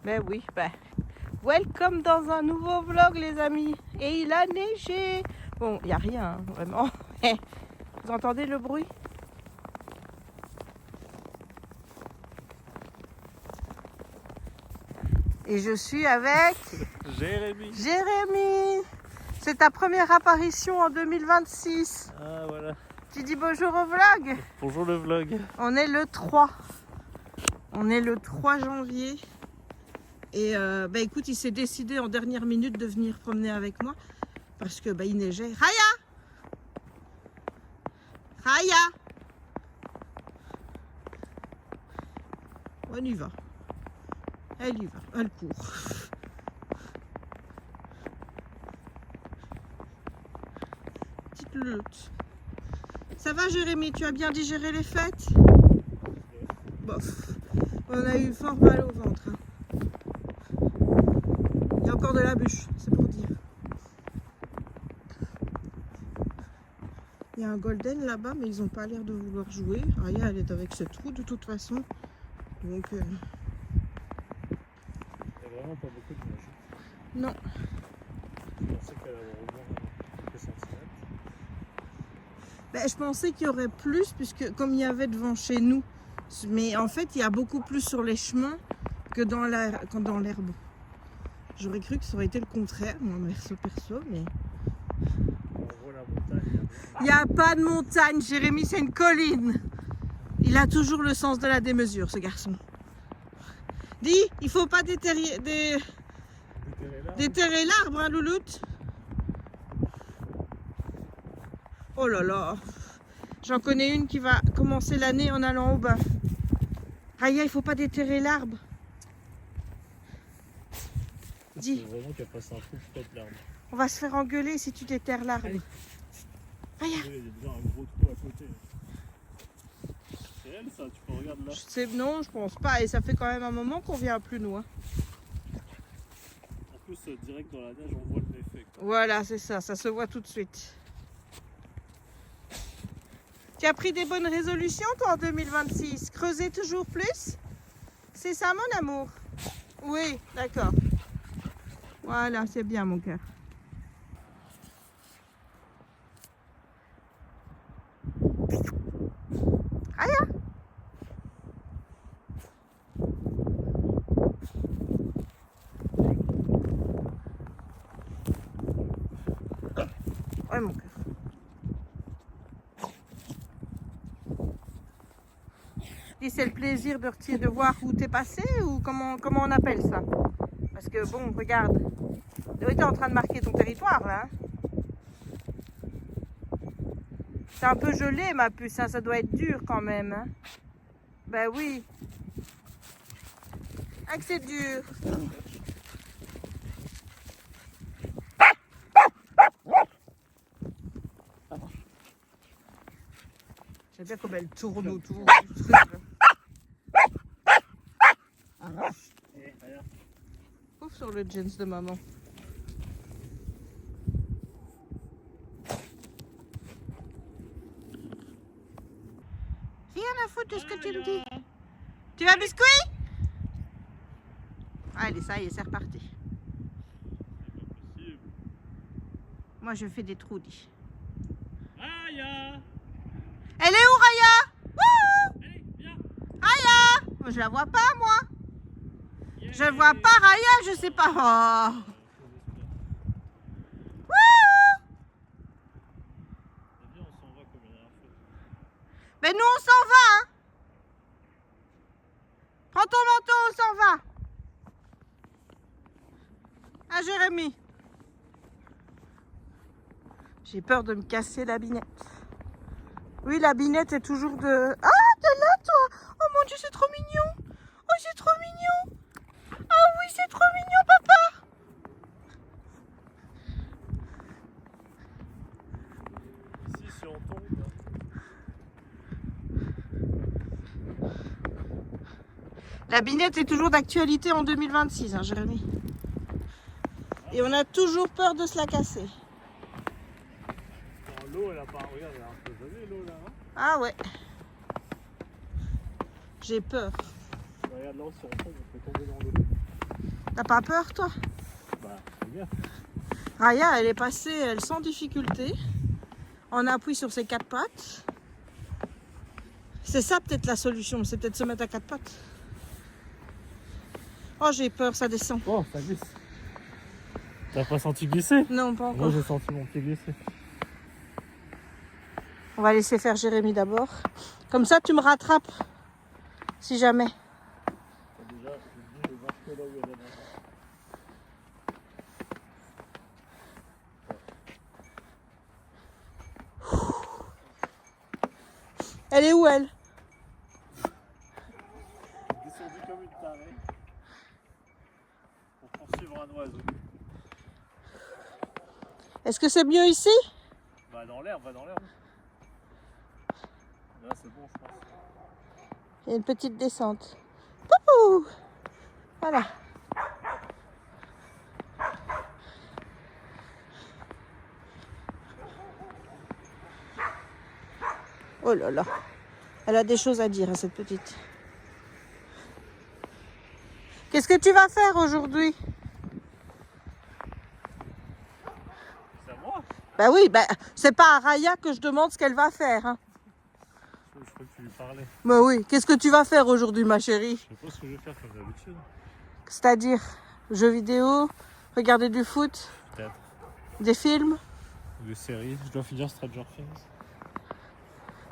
Ben oui, ben. Welcome dans un nouveau vlog les amis. Et il a neigé. Bon, il n'y a rien, hein, vraiment. Vous entendez le bruit? Et je suis avec Jérémy. Jérémy. C'est ta première apparition en 2026. Ah voilà. Tu dis bonjour au vlog? Bonjour le vlog. On est le 3. On est le 3 janvier. Et bah écoute, il s'est décidé en dernière minute de venir promener avec moi. Parce que bah il neigeait. Raya! Raya! On y va. Elle y va. Elle court. Petite lutte. Ça va Jérémy? Tu as bien digéré les fêtes? Bof. On a eu fort mal au ventre. Hein. Il y a encore de la bûche, c'est pour dire. Il y a un golden là-bas, mais ils n'ont pas l'air de vouloir jouer. Raya, elle est avec ce trou de toute façon. Donc. Il n'y a vraiment pas beaucoup de neige. Non. Je pensais qu'elle allait avoir au moins quelques centimètres. Ben, je pensais qu'il y aurait plus, puisque comme il y avait devant chez nous. Mais en fait, il y a beaucoup plus sur les chemins que dans l'herbe. J'aurais cru que ça aurait été le contraire, moi, perso, mais... On voit la montagne. Il n'y a pas de montagne, Jérémy, c'est une colline. Il a toujours le sens de la démesure, ce garçon. Dis, il faut pas déterrer l'arbre, hein, louloute. Oh là là. J'en connais une qui va commencer l'année en allant au bain. Raya, il faut pas déterrer l'arbre. Dis. C'est vraiment qu'elle fasse un trou top l'arbre. On va se faire engueuler si tu déterres l'arbre. Raya. Il y a déjà un gros trou à côté. C'est elle ça, tu peux regarder là. Non, je pense pas. Et ça fait quand même un moment qu'on vient plus nous. Hein. En plus, direct dans la neige, on voit l'effet. Voilà, c'est ça. Ça se voit tout de suite. Tu as pris des bonnes résolutions, toi, en 2026? Creuser toujours plus? C'est ça, mon amour? Oui, d'accord. Voilà, c'est bien, mon cœur. Aya! Ouais, mon cœur. Et c'est le plaisir de voir où t'es passé ou comment on appelle ça? Parce que bon, regarde, tu es en train de marquer ton territoire là. Hein. C'est un peu gelé ma puce, hein, ça doit être dur quand même. Hein. Ben oui. Ah que c'est dur. J'aime bien comme elle tourne autour du truc. Ouf sur le jeans de maman. Rien à foutre de ce que tu me dis. Tu vas biscuit? Allez, ça y est, c'est reparti. Moi, je fais des trous, dis. Raya! Elle est où, Raya? Wouhou! Allez, viens! Raya! Je la vois pas, moi. Yeah. Je vois pas Raya, je sais pas. Oh. Viens, on s'en va comme la dernière fois. Mais nous, on s'en va, hein. Prends ton manteau, on s'en va. Ah, Jérémy. J'ai peur de me casser la binette. Oui, la binette est toujours de... Ah, t'es là, toi. Oh mon Dieu, c'est trop mignon. Oh, c'est trop mignon. Ah oui, c'est trop mignon, papa. Ici, si on tombe... La binette est toujours d'actualité en 2026, hein, Jérémy. Et on a toujours peur de se la casser. L'eau, elle a pas... Regarde, elle a un peu gelé, l'eau, là. Hein. Ah ouais. J'ai peur. Regarde, là, si on tombe, on peut tomber dans l'eau. T'as pas peur, toi? Bah, regarde. Raya, elle est passée, elle sans difficulté. On appuie sur ses 4 pattes. C'est ça peut-être la solution, c'est peut-être se mettre à 4 pattes. Oh, j'ai peur, ça descend. Oh, ça glisse. T'as pas senti glisser? Non, pas encore. Moi, j'ai senti mon pied glisser. On va laisser faire Jérémy d'abord. Comme ça, tu me rattrapes. Si jamais. Déjà, je dis le marquer là où il y a la nage. Elle est où, elle? Descendu comme une tarée pour poursuivre un oiseau. Est-ce que c'est mieux ici? Bah dans l'herbe, va dans l'herbe. Là c'est bon je pense. Il y a une petite descente. Pouhou! Voilà. Oh là là. Elle a des choses à dire, cette petite. Qu'est-ce que tu vas faire aujourd'hui? C'est à moi? Bah oui, bah, c'est pas à Raya que je demande ce qu'elle va faire. Hein. Je crois que tu lui parlais. Bah oui, qu'est-ce que tu vas faire aujourd'hui, ma chérie? Je sais pas ce que je vais faire comme d'habitude. C'est-à-dire, jeux vidéo, regarder du foot, Peut-être. des films. Des séries. Je dois finir Stranger Things.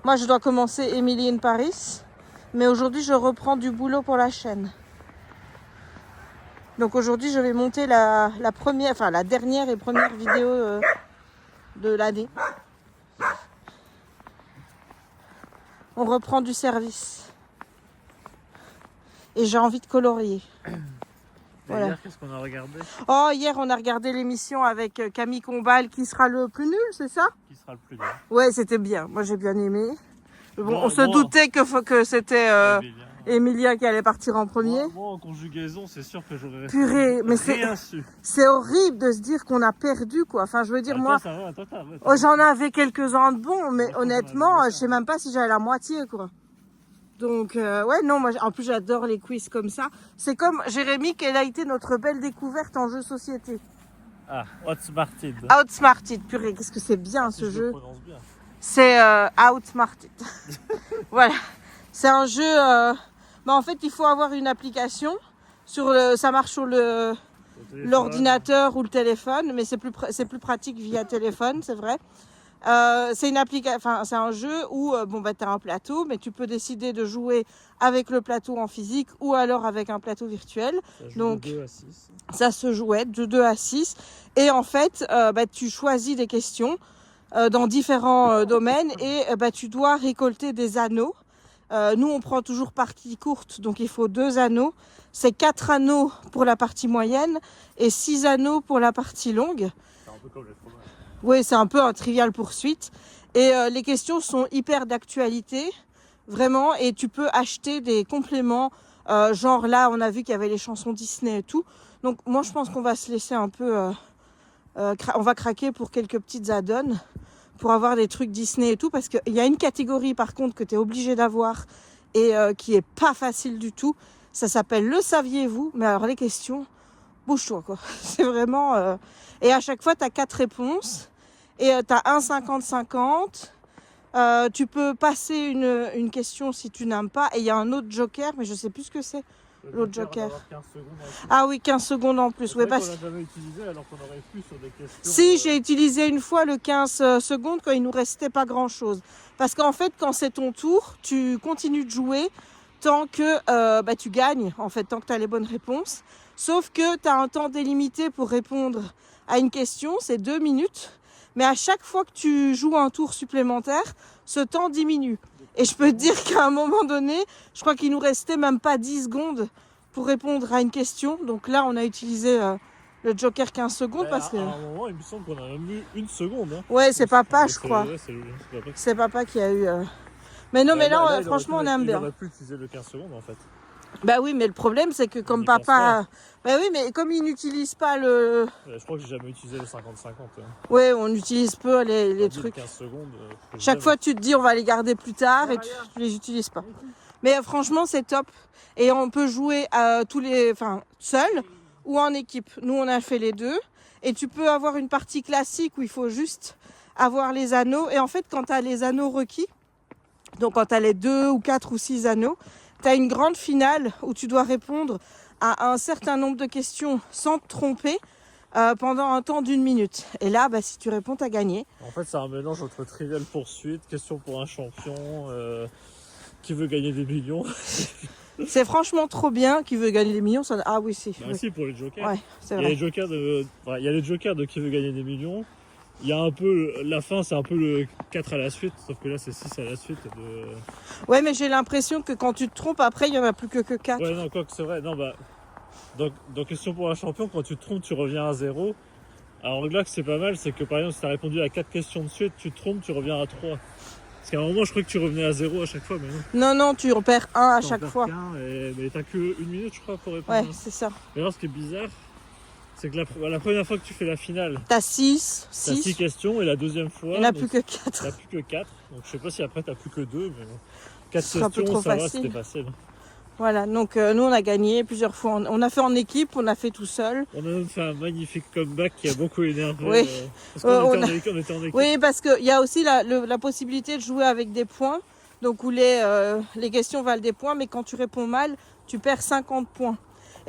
Moi, je dois commencer Emily in Paris. Mais aujourd'hui, je reprends du boulot pour la chaîne. Donc aujourd'hui, je vais monter la première, enfin la dernière et première vidéo de l'année. On reprend du service. Et j'ai envie de colorier. Voilà. Hier, qu'est-ce qu'on a regardé? Oh, hier, on a regardé l'émission avec Camille Combal, qui sera le plus nul, c'est ça? Qui sera le plus dur? Ouais, c'était bien. Moi, j'ai bien aimé. Bon, Bon, on se bon. doutait que c'était Emilia qui allait partir en premier. Moi, en conjugaison, c'est sûr que j'aurais Purée, mais rien su. c'est horrible de se dire qu'on a perdu, quoi. Enfin, je veux dire, Ah, moi, toi, ça va, toi, t'as- ouais, oh, j'en avais quelques-uns de bons, mais Ouais, toi, honnêtement, t'en avais je sais même pas si j'avais la moitié, quoi. Donc, ouais, non, moi, en plus, j'adore les quiz comme ça. C'est comme Jérémy, quelle a été notre belle découverte en jeu société. Ah, Outsmarted. Outsmarted, purée, qu'est-ce que c'est bien Si ce je jeu. le prononce bien. C'est Outsmarted. Voilà. C'est un jeu. Bah, en fait, il faut avoir une application. Ça marche sur Au téléphone. l'ordinateur ou le téléphone, mais c'est plus pratique via téléphone, c'est vrai. C'est c'est un jeu où bon, bah, tu as un plateau, mais tu peux décider de jouer avec le plateau en physique ou alors avec un plateau virtuel. Ça joue Donc, de 2 à 6. ça se jouait de 2 à 6. Et en fait, bah, tu choisis des questions dans différents domaines et bah, tu dois récolter des anneaux. Nous, on prend toujours partie courte, donc il faut 2 anneaux. C'est 4 anneaux pour la partie moyenne et 6 anneaux pour la partie longue. C'est un peu comme les fromages. Oui, c'est un peu un trivial poursuite. Et les questions sont hyper d'actualité, vraiment. Et tu peux acheter des compléments. Genre là, on a vu qu'il y avait les chansons Disney et tout. Donc moi, je pense qu'on va se laisser un peu... on va craquer pour quelques petites add-ons pour avoir des trucs Disney et tout. Parce qu'il y a une catégorie, par contre, que tu es obligé d'avoir et qui est pas facile du tout. Ça s'appelle Le saviez-vous? Mais alors les questions, bouge-toi, quoi. C'est vraiment... Et à chaque fois, tu as 4 réponses. Et tu as un 50-50. Tu peux passer une question si tu n'aimes pas. Et il y a un autre joker, mais je sais plus ce que c'est. L'autre joker. 15 secondes en plus. Ah oui, 15 secondes en plus. C'est Ouais, vrai parce... qu'on l'a jamais utilisé alors qu'on aurait pu sur des questions. Si, j'ai utilisé une fois le 15 secondes quand il nous restait pas grand-chose. Parce qu'en fait, quand c'est ton tour, tu continues de jouer tant que bah, tu gagnes, en fait, tant que tu as les bonnes réponses. Sauf que tu as un temps délimité pour répondre à une question, c'est 2 minutes. Mais à chaque fois que tu joues un tour supplémentaire, ce temps diminue. Et je peux te dire qu'à un moment donné, je crois qu'il nous restait même pas 10 secondes pour répondre à une question. Donc là, on a utilisé le joker 15 secondes Ouais, parce que... À un moment, il me semble qu'on a même eu 1 seconde. Hein. Ouais, c'est papa, Mais je crois. Ouais, c'est papa. C'est papa qui a eu... Mais non, mais là, il franchement, aurait on aime pu- bien. Il aurait pu utiliser le 15 secondes en fait. Bah oui, mais le problème, c'est que comme y pense papa... Bah oui, mais comme il n'utilise pas le... Je crois que j'ai jamais utilisé le 50-50. Hein. Ouais, on utilise peu les Tandis que trucs. 15 secondes. Chaque fois, tu te dis, on va les garder plus tard et tu les utilises pas. Mais franchement, c'est top. Et on peut jouer seul ou en équipe. Nous, on a fait les deux. Et tu peux avoir une partie classique où il faut juste avoir les anneaux. Et en fait, quand tu as les anneaux requis, donc quand tu as les 2 ou 4 ou 6 anneaux, tu as une grande finale où tu dois répondre à un certain nombre de questions sans te tromper pendant un temps d'1 minute. Et là, bah, si tu réponds, tu as gagné. En fait, c'est un mélange entre Trivial Poursuite, question pour un champion, qui veut gagner des millions. C'est franchement trop bien. Qui veut gagner des millions ça... Ah oui, si. Bah Oui. si, pour les jokers. Ouais, c'est Il y a vrai. les jokers il y a les jokers de qui veut gagner des millions. Il y a un peu, la fin c'est un peu le 4 à la suite, sauf que là c'est 6 à la suite. Ouais, mais j'ai l'impression que quand tu te trompes, après, il n'y en a plus que 4. Ouais, non, quoi que c'est vrai. Non, bah, dans question pour un champion, quand tu te trompes, tu reviens à 0. Alors là, c'est pas mal, c'est que par exemple, si tu as répondu à 4 questions de suite, tu te trompes, tu reviens à 3. Parce qu'à un moment, je crois que tu revenais à 0 à chaque fois, mais non. Non, non, tu en perds 1 à T'en chaque perds fois. mais t'as que 1 minute, je crois, pour répondre. Ouais, c'est ça. Et alors, ce qui est bizarre, c'est que la première fois que tu fais la finale, T'as 6, t'as 6 6. questions, et la deuxième fois, Il n'y en a donc, plus que 4. t'as plus que 4. Donc je sais pas si après t'as plus que 2, mais bon. 4 Ce sera un peu questions, trop ça va, facile. c'était facile. Voilà, donc nous on a gagné plusieurs fois. On a fait en équipe, on a fait tout seul. On a même fait un magnifique comeback qui a beaucoup énervé. Oui. Parce qu'on on était en équipe. Oui, parce qu'il y a aussi la possibilité de jouer avec des points. Donc où les questions valent des points, mais quand tu réponds mal, tu perds 50 points.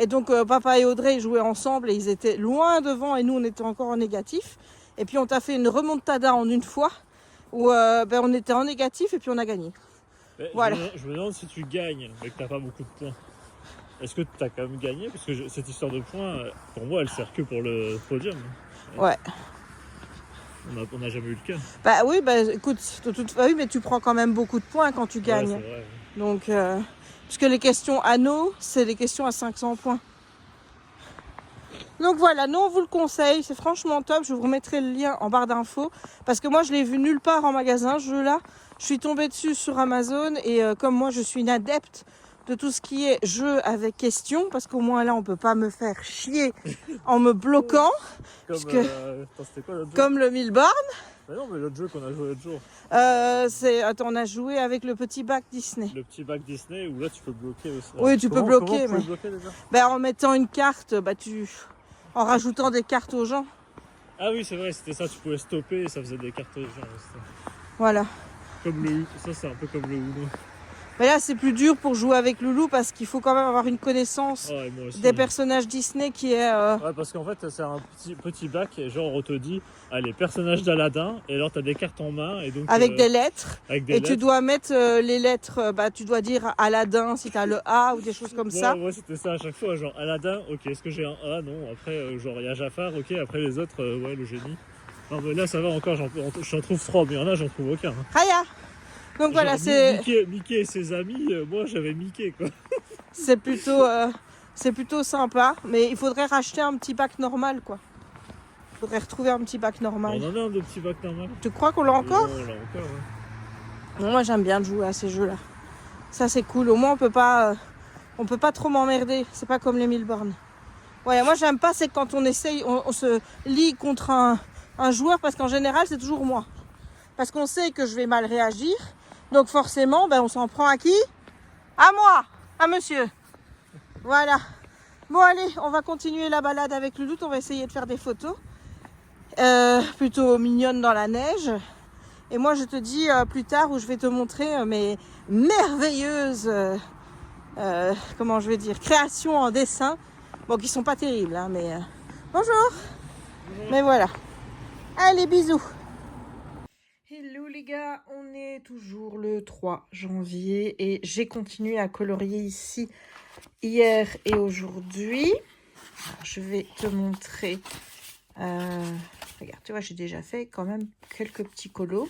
Et donc papa et Audrey ils jouaient ensemble et ils étaient loin devant et nous on était encore en négatif. Et puis on t'a fait une remontada en une fois où on était en négatif et puis on a gagné. Mais Voilà. je me demande si tu gagnes, mais que t'as pas beaucoup de points. Est-ce que t'as quand même gagné? Parce que cette histoire de points, pour moi, elle sert que pour le podium. Ouais. On n'a jamais eu le cas. Bah oui, bah écoute, oui, mais tu prends quand même beaucoup de points quand tu gagnes. Ouais, c'est vrai. Donc, puisque les questions anneaux, c'est des questions à 500 points. Donc voilà, nous on vous le conseille, c'est franchement top. Je vous remettrai le lien en barre d'infos. Parce que moi je l'ai vu nulle part en magasin, ce jeu-là. Je suis tombée dessus sur Amazon et comme moi je suis une adepte de tout ce qui est jeu avec questions, parce qu'au moins là on peut pas me faire chier en me bloquant. Comme, que- attends, c'était quoi l'autre jeu? Comme le 1000 bornes. Mais non, mais l'autre jeu qu'on a joué l'autre jour. Attends, on a joué avec le petit bac Disney. Le petit bac Disney où là tu peux bloquer aussi. Oui, tu peux bloquer, Comment tu mais- peux bloquer déjà? Ben, en mettant une carte, en rajoutant des cartes aux gens. Ah oui, c'est vrai, c'était ça, tu pouvais stopper et ça faisait des cartes aux gens. Voilà. Comme le ça c'est un peu comme le Uno. Mais là, c'est plus dur pour jouer avec Loulou parce qu'il faut quand même avoir une connaissance Ouais, moi aussi. des personnages Disney qui est... Ouais, parce qu'en fait, c'est un petit bac et genre on te dit, allez, personnage d'Aladin, et alors t'as des cartes en main et donc. avec des lettres. Avec des Et lettres. tu dois mettre les lettres, tu dois dire Aladdin si tu as le A ou des choses comme ça. Ouais, c'était ça à chaque fois, genre Aladin, ok, est-ce que j'ai un A? Non, après, genre il y a Jafar, ok, après les autres, ouais, le génie. Non, mais là ça va encore, j'en trouve 3, mais il y en a, j'en trouve aucun. Hein. Raya. Donc voilà, Genre, c'est Mickey et ses amis, moi j'avais Mickey quoi. c'est plutôt sympa. Mais il faudrait racheter un petit bac normal, quoi. Il faudrait retrouver un petit bac normal. On en a un de petit bac normal. Tu crois qu'on l'a encore? On l'a encore, ouais. Non, moi j'aime bien jouer à ces jeux-là. Ça c'est cool. Au moins on peut pas trop m'emmerder. C'est pas comme les 1000 bornes. Ouais, moi j'aime pas, c'est quand on essaye, on se lie contre un joueur parce qu'en général c'est toujours moi. Parce qu'on sait que je vais mal réagir. Donc forcément, on s'en prend à qui? À moi, à monsieur. Voilà. Bon allez, on va continuer la balade avec Louloute. On va essayer de faire des photos. Plutôt mignonnes dans la neige. Et moi je te dis plus tard où je vais te montrer mes merveilleuses comment je vais dire, créations en dessin. Bon, qui sont pas terribles, hein, mais bonjour. Mais voilà. Allez, bisous. Hello les gars, on est toujours le 3 janvier et j'ai continué à colorier ici hier et aujourd'hui. Alors, je vais te montrer. Regarde, tu vois, j'ai déjà fait quand même quelques petits colos.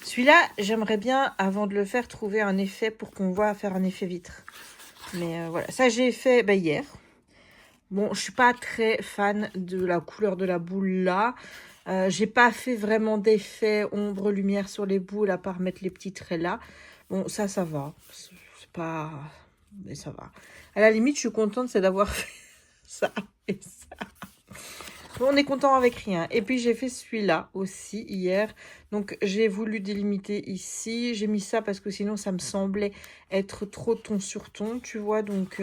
Celui-là, j'aimerais bien, avant de le faire, trouver un effet pour qu'on voit faire un effet vitre. Mais voilà, ça j'ai fait hier. Bon, je suis pas très fan de la couleur de la boule là. J'ai pas fait vraiment d'effet ombre-lumière sur les boules à part mettre les petits traits là. Bon, ça va. C'est pas... Mais ça va. À la limite, je suis contente, c'est d'avoir fait ça et ça. Bon, on est content avec rien. Et puis, j'ai fait celui-là aussi hier. Donc, j'ai voulu délimiter ici. J'ai mis ça parce que sinon, ça me semblait être trop ton sur ton, tu vois. Donc,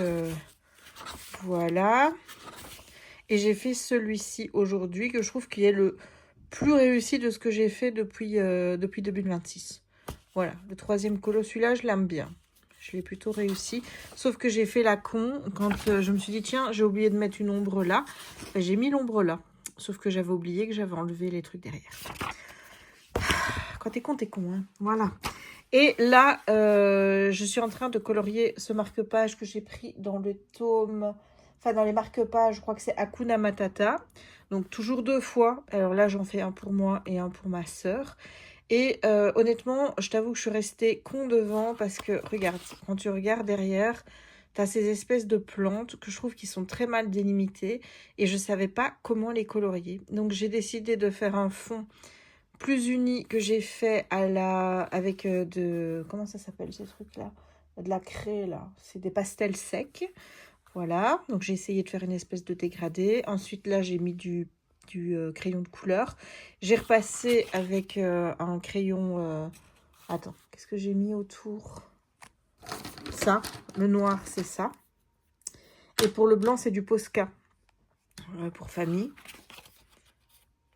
Voilà. Et j'ai fait celui-ci aujourd'hui, que je trouve qu'il est le plus réussi de ce que j'ai fait depuis 2026. Voilà, le 3e colo, celui-là, je l'aime bien. Je l'ai plutôt réussi. Sauf que j'ai fait la con quand je me suis dit, tiens, j'ai oublié de mettre une ombre là. Ben, j'ai mis l'ombre là. Sauf que j'avais oublié que j'avais enlevé les trucs derrière. Quand t'es con, hein. Voilà. Et là, je suis en train de colorier ce marque-page que j'ai pris dans le tome... Enfin, dans les marque-pages, je crois que c'est Hakuna Matata. Donc, toujours 2 fois. Alors là, j'en fais un pour moi et un pour ma sœur. Et honnêtement, je t'avoue que je suis restée con devant parce que, regarde, quand tu regardes derrière, tu as ces espèces de plantes que je trouve qui sont très mal délimitées et je ne savais pas comment les colorier. Donc, j'ai décidé de faire un fond plus uni que j'ai fait avec comment ça s'appelle ces trucs-là? De la craie, là. C'est des pastels secs. Voilà. Donc, j'ai essayé de faire une espèce de dégradé. Ensuite, là, j'ai mis du crayon de couleur. J'ai repassé avec un crayon... Attends, qu'est-ce que j'ai mis autour? Ça, le noir, c'est ça. Et pour le blanc, c'est du Posca. Pour famille.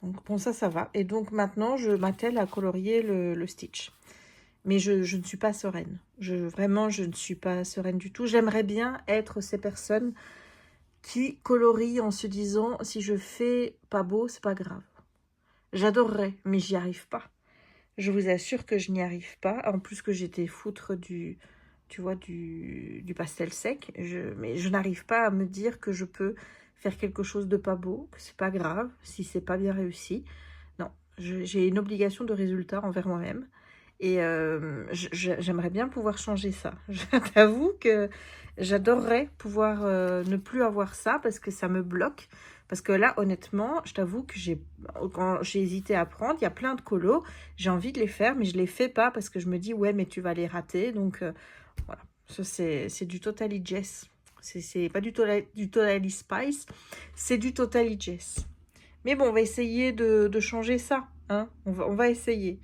Donc, bon, ça va. Et donc, maintenant, je m'attelle à colorier le Stitch. Mais je ne suis pas sereine. Vraiment, je ne suis pas sereine du tout. J'aimerais bien être ces personnes qui colorient en se disant, si je fais pas beau, c'est pas grave. J'adorerais, mais j'y arrive pas. Je vous assure que je n'y arrive pas. En plus que j'étais foutre du pastel sec. Mais je n'arrive pas à me dire que je peux faire quelque chose de pas beau, que c'est pas grave si c'est pas bien réussi. Non, j'ai une obligation de résultat envers moi-même. Et j'aimerais bien pouvoir changer ça. Je t'avoue que j'adorerais pouvoir ne plus avoir ça parce que ça me bloque. Parce que là, honnêtement, je t'avoue que quand j'ai hésité à prendre, il y a plein de colos. J'ai envie de les faire, mais je ne les fais pas parce que je me dis, ouais, mais tu vas les rater. Donc, voilà. Ça, c'est du Totally Jess. C'est pas du Totally Spice, c'est du Totally Jess. Mais bon, on va essayer de changer ça. Hein, on va essayer.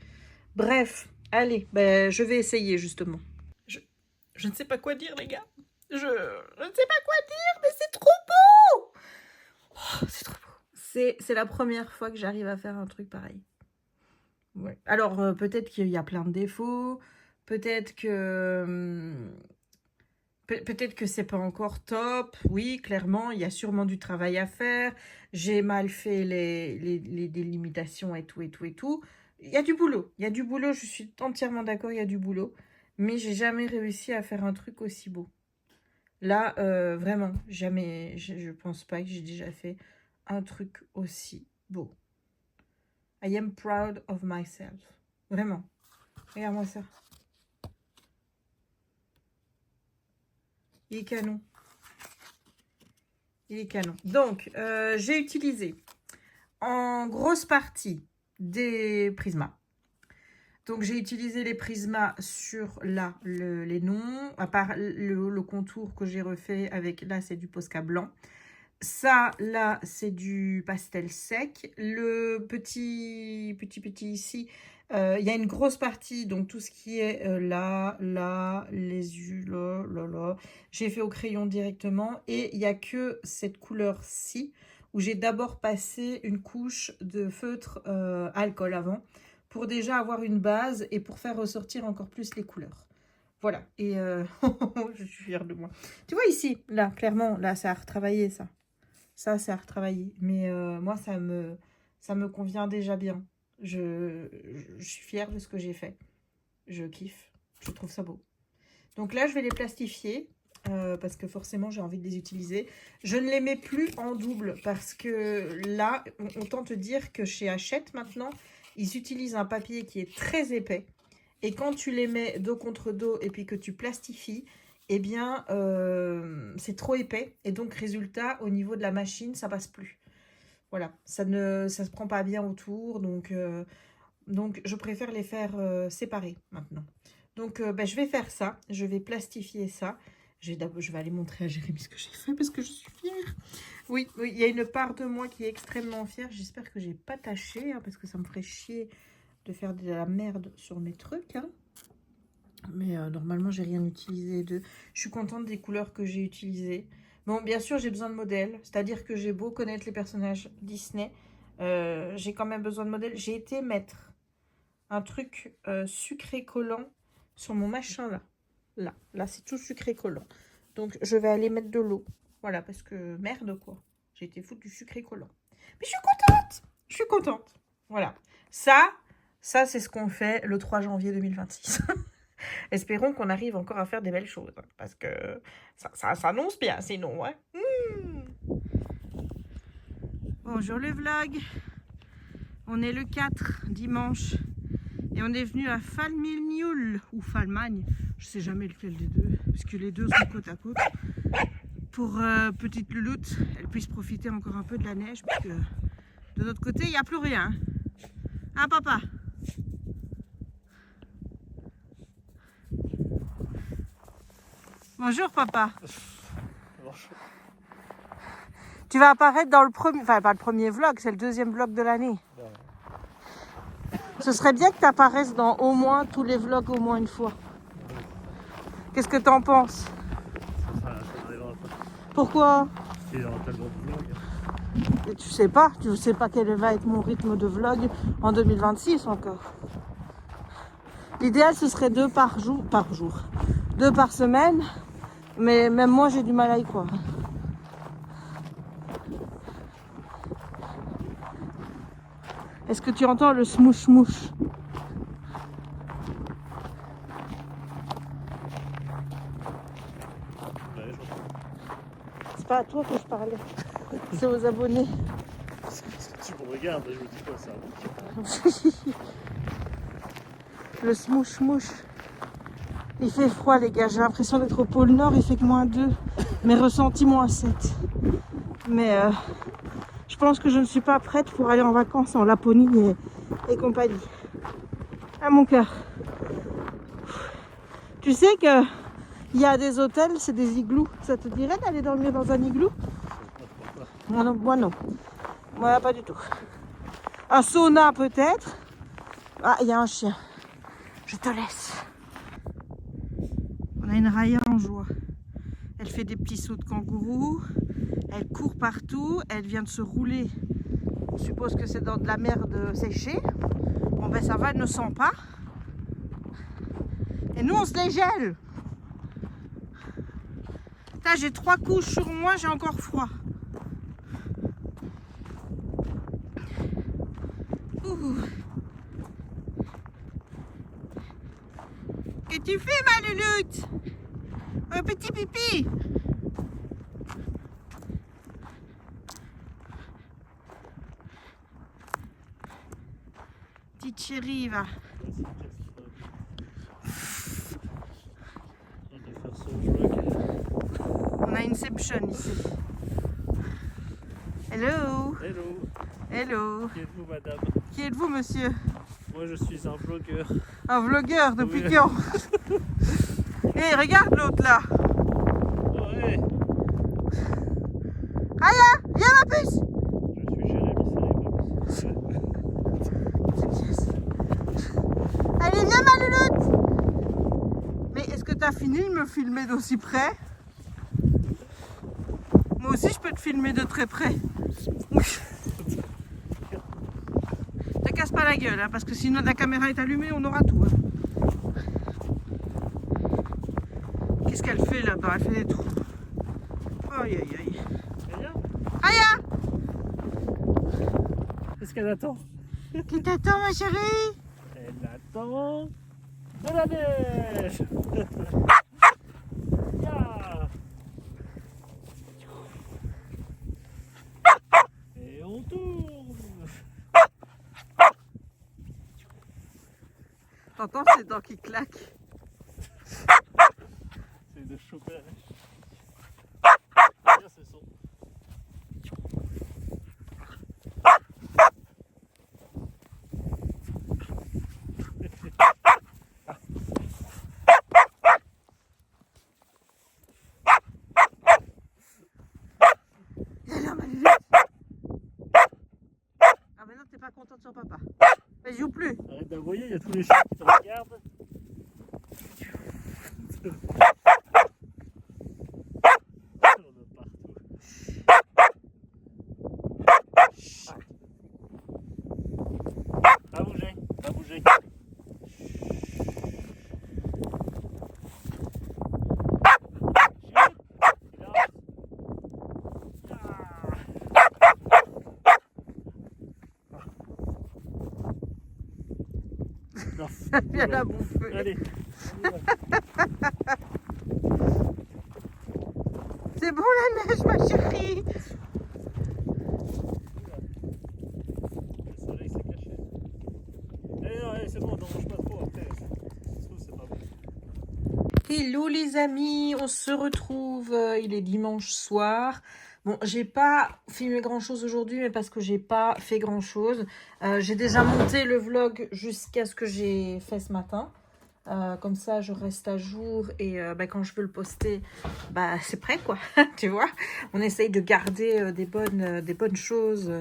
Bref, allez, ben, je vais essayer justement. Je ne sais pas quoi dire, les gars. Je ne sais pas quoi dire, mais c'est trop beau. Oh, c'est trop beau. C'est la première fois que j'arrive à faire un truc pareil. Ouais. Alors, peut-être qu'il y a plein de défauts. Peut-être que... Peut-être que c'est pas encore top. Oui, clairement, il y a sûrement du travail à faire. J'ai mal fait les délimitations et tout, et tout, et tout. Il y a du boulot. Il y a du boulot, je suis entièrement d'accord, il y a du boulot. Mais j'ai jamais réussi à faire un truc aussi beau. Là, vraiment, jamais, je pense pas que j'ai déjà fait un truc aussi beau. I am proud of myself. Vraiment. Regarde-moi ça. Il est canon. Il est canon. Donc, j'ai utilisé en grosse partie des prismas. Donc, j'ai utilisé les prismas sur là, les noms, à part le contour que j'ai refait avec, là, c'est du Posca blanc. Ça, là, c'est du pastel sec. Le petit ici, il y a une grosse partie, donc tout ce qui est là, les yeux, là. J'ai fait au crayon directement. Et il n'y a que cette couleur-ci, où j'ai d'abord passé une couche de feutre alcool avant, pour déjà avoir une base et pour faire ressortir encore plus les couleurs. Voilà, et je suis fière de moi. Tu vois ici, là, clairement, là, ça a retravaillé, ça. Ça, c'est à retravailler. Mais moi, ça me convient déjà bien. Je suis fière de ce que j'ai fait. Je kiffe. Je trouve ça beau. Donc là, je vais les plastifier. Parce que forcément, j'ai envie de les utiliser. Je ne les mets plus en double. Parce que là, autant te dire que chez Hachette, maintenant, ils utilisent un papier qui est très épais. Et quand tu les mets dos contre dos et puis que tu plastifies, eh bien, c'est trop épais. Et donc, résultat, au niveau de la machine, ça passe plus. Voilà, ça se prend pas bien autour. Donc, je préfère les faire séparer maintenant. Donc, ben, je vais faire ça. Je vais plastifier ça. Je vais aller montrer à Jérémy ce que j'ai fait parce que je suis fière. Oui, il y a une part de moi qui est extrêmement fière. J'espère que j'ai pas taché hein, parce que ça me ferait chier de faire de la merde sur mes trucs. Hein. Mais normalement, j'ai rien utilisé de... Je suis contente des couleurs que j'ai utilisées. Bon, bien sûr, j'ai besoin de modèles. C'est-à-dire que j'ai beau connaître les personnages Disney, j'ai quand même besoin de modèles. J'ai été mettre un truc sucré collant sur mon machin là. Là, c'est tout sucré collant. Donc, je vais aller mettre de l'eau. Voilà, parce que merde quoi. J'ai été foutre du sucré collant. Mais je suis contente. Je suis contente. Voilà. Ça c'est ce qu'on fait le 3 janvier 2026. Espérons qu'on arrive encore à faire des belles choses. Hein, parce que ça s'annonce bien sinon. Hein. Bonjour le vlog. On est le 4 dimanche. Et on est venu à Falmilnioul ou Falmagne. Je sais jamais lequel des deux. Parce que les deux sont côte à côte. Pour petite louloute, elle puisse profiter encore un peu de la neige. Parce que de notre côté, il n'y a plus rien. Hein papa? Bonjour papa. Bonjour. Tu vas apparaître dans le premier, enfin pas le premier vlog, c'est le deuxième vlog de l'année. Ce serait bien que tu apparaisses dans au moins tous les vlogs au moins une fois. Qu'est-ce que t'en penses? Ça n'arrivera pas. Pourquoi? Parce qu'il y aura tellement de vlogs. Et tu sais pas quel va être mon rythme de vlog en 2026 encore. L'idéal ce serait 2 par jour, 2 par semaine, mais même moi j'ai du mal à y croire. Est-ce que tu entends le smouche-mouche? Ouais, j'entends. C'est pas à toi que je parlais, c'est aux abonnés. Tu me regardes, je me dis quoi ça? Le smouche-mouche. Il fait froid les gars, j'ai l'impression d'être au pôle Nord, il fait que -2, mais ressenti -7. Mais je pense que je ne suis pas prête pour aller en vacances en Laponie et compagnie. À mon cœur. Tu sais que il y a des hôtels, c'est des igloos. Ça te dirait d'aller dormir dans un igloo? Moi non, moi non. Moi pas du tout. Un sauna peut-être. Ah, il y a un chien. Je te laisse. On a une Raya en joie. Elle fait des petits sauts de kangourou. Elle court partout. Elle vient de se rouler. On suppose que c'est dans de la merde séchée. Bon ben ça va, elle ne sent pas. Et nous on se les gèle. Là j'ai 3 couches sur moi, j'ai encore froid. Ouh. Qu'est-ce que tu fais ma louloute? Un petit pipi. Petite chérie va. On a Inception ici. Hello. Hello. Hello. Qui êtes-vous madame? Qui êtes-vous monsieur? Moi je suis un vlogueur. Un vlogueur depuis Oui. quand? Hé, regarde l'autre là. Ouais. Raya, viens ma puce. Je suis Jérémy Saribox. Allez, viens ma louloute. Mais est-ce que t'as fini de me filmer d'aussi près? Moi aussi je peux te filmer de très près. Te casse pas la gueule, hein, parce que sinon la caméra est allumée, on aura tout. Hein. Qu'est-ce qu'elle fait là-bas? Elle fait des trous. Aïe aïe aïe. Raya! Qu'est-ce qu'elle attend? Qui t'attend ma chérie? Elle attend de la neige. Yeah. Et on tourne. T'entends ces dents qui claquent? C'est de choper la neige. Bien ce son. Viens là, ma louloute. Ah mais non, t'es pas contente sur papa. Mais joue plus. Arrête d'aboyer, il y a tous les chiens qui te regardent. On est parti. Merci. Viens la bouffer. Allez. C'est bon la neige, ma chérie. Le soleil s'est caché. Allez, non, allez, c'est bon, n'en mange pas trop après. Ça se trouve, c'est pas bon. Hello les amis, on se retrouve, il est dimanche soir. Bon, j'ai pas filmé grand chose aujourd'hui, mais parce que j'ai pas fait grand chose. J'ai déjà monté le vlog jusqu'à ce que j'ai fait ce matin. Comme ça, je reste à jour et quand je veux le poster, c'est prêt quoi, tu vois. On essaye de garder des bonnes choses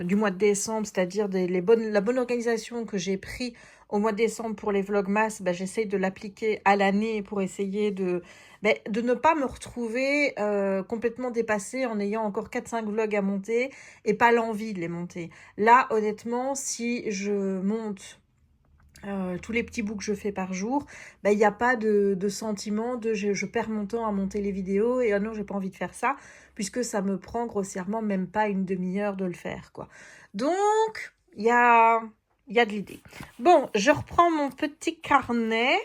du mois de décembre, c'est-à-dire la bonne organisation que j'ai pris au mois de décembre pour les vlogmas, j'essaye de l'appliquer à l'année pour essayer de ne pas me retrouver complètement dépassée en ayant encore 4-5 vlogs à monter et pas l'envie de les monter. Là, honnêtement, si je monte tous les petits bouts que je fais par jour, il n'y a pas de sentiment de je perds mon temps à monter les vidéos et non, j'ai pas envie de faire ça, puisque ça me prend grossièrement même pas une demi-heure de le faire, quoi. Donc, il y a de l'idée. Bon, je reprends mon petit carnet.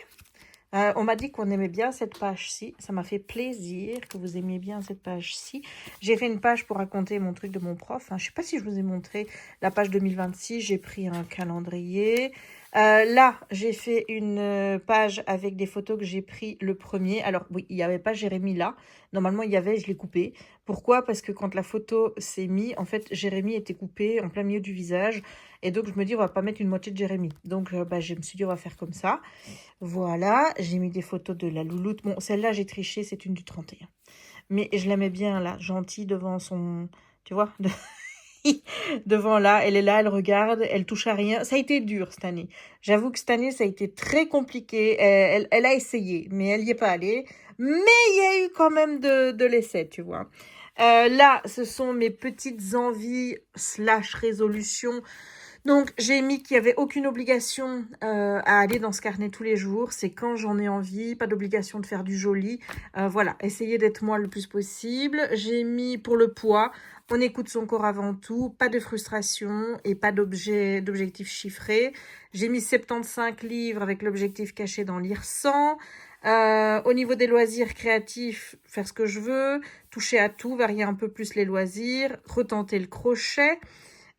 On m'a dit qu'on aimait bien cette page-ci. Ça m'a fait plaisir que vous aimiez bien cette page-ci. J'ai fait une page pour raconter mon truc de mon prof. Je ne sais pas si je vous ai montré la page 2026. J'ai pris un calendrier. Là, j'ai fait une page avec des photos que j'ai pris le premier. Alors, oui, il n'y avait pas Jérémy là. Normalement, il y avait, je l'ai coupé. Pourquoi? Parce que quand la photo s'est mise, en fait, Jérémy était coupé en plein milieu du visage. Et donc, je me dis, on va pas mettre une moitié de Jérémy. Donc, je me suis dit, on va faire comme ça. Voilà, j'ai mis des photos de la louloute. Bon, celle-là, j'ai triché, c'est une du 31. Mais je l'aimais bien, là, gentille devant son... Tu vois devant là, elle est là, elle regarde, elle touche à rien. Ça a été dur cette année. J'avoue que cette année, ça a été très compliqué. Elle a essayé, mais elle n'y est pas allée. Mais il y a eu quand même de l'essai, tu vois. Là, ce sont mes petites envies / résolutions. Donc, j'ai mis qu'il n'y avait aucune obligation à aller dans ce carnet tous les jours. C'est quand j'en ai envie, pas d'obligation de faire du joli. Voilà, essayer d'être moi le plus possible. J'ai mis pour le poids, on écoute son corps avant tout, pas de frustration et pas d'objectif chiffré. J'ai mis 75 livres avec l'objectif caché d'en lire 100. Au niveau des loisirs créatifs, faire ce que je veux, toucher à tout, varier un peu plus les loisirs, retenter le crochet.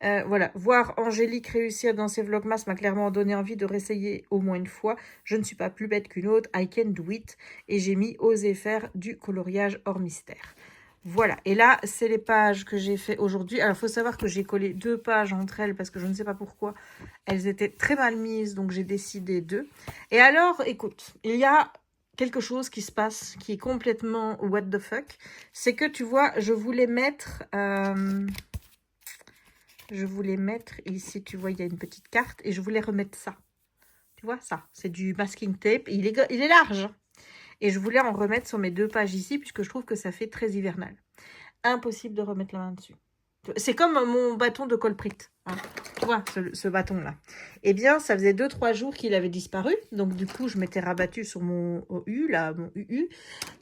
Voilà, voir Angélique réussir dans ses vlogmas m'a clairement donné envie de réessayer au moins une fois. Je ne suis pas plus bête qu'une autre, I can do it. Et j'ai mis oser faire du coloriage hors mystère. Voilà, et là, c'est les pages que j'ai fait aujourd'hui. Alors, il faut savoir que j'ai collé 2 pages entre elles parce que je ne sais pas pourquoi. Elles étaient très mal mises, donc j'ai décidé 2. Et alors, écoute, il y a quelque chose qui se passe qui est complètement what the fuck. C'est que, tu vois, je voulais mettre ici, tu vois, il y a une petite carte et je voulais remettre ça. Tu vois, ça, c'est du masking tape. Il est large. Et je voulais en remettre sur mes 2 pages ici puisque je trouve que ça fait très hivernal. Impossible de remettre la main dessus. C'est comme mon bâton de colprite. Hein. Tu vois, ce bâton-là. Eh bien, ça faisait 2-3 jours qu'il avait disparu. Donc, du coup, je m'étais rabattue sur mon OU, là, mon UU.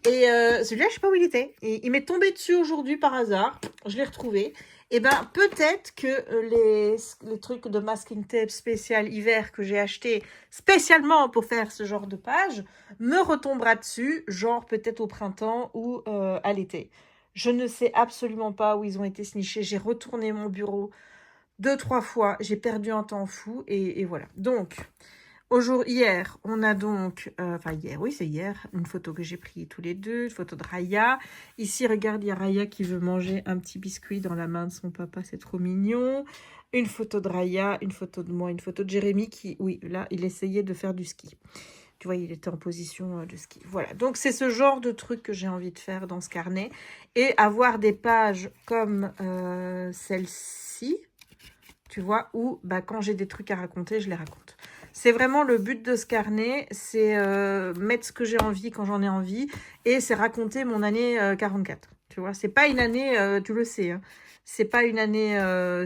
Et celui-là, je sais pas où il était. Et il m'est tombé dessus aujourd'hui par hasard. Je l'ai retrouvé. Et ben peut-être que les trucs de masking tape spécial hiver que j'ai acheté spécialement pour faire ce genre de page me retombera dessus, genre peut-être au printemps ou à l'été. Je ne sais absolument pas où ils ont été snichés. J'ai retourné mon bureau 2-3 fois. J'ai perdu un temps fou et voilà. Donc... Hier, on a donc, hier, oui c'est hier, une photo que j'ai prise tous les deux, une photo de Raya. Ici, regarde, il y a Raya qui veut manger un petit biscuit dans la main de son papa, c'est trop mignon. Une photo de Raya, une photo de moi, une photo de Jérémy qui, oui, là, il essayait de faire du ski. Tu vois, il était en position de ski. Voilà, donc c'est ce genre de truc que j'ai envie de faire dans ce carnet. Et avoir des pages comme celle-ci, tu vois, où quand j'ai des trucs à raconter, je les raconte. C'est vraiment le but de ce carnet, c'est mettre ce que j'ai envie quand j'en ai envie, et c'est raconter mon année 44. Tu vois, c'est pas une année, tu le sais, hein, c'est pas une année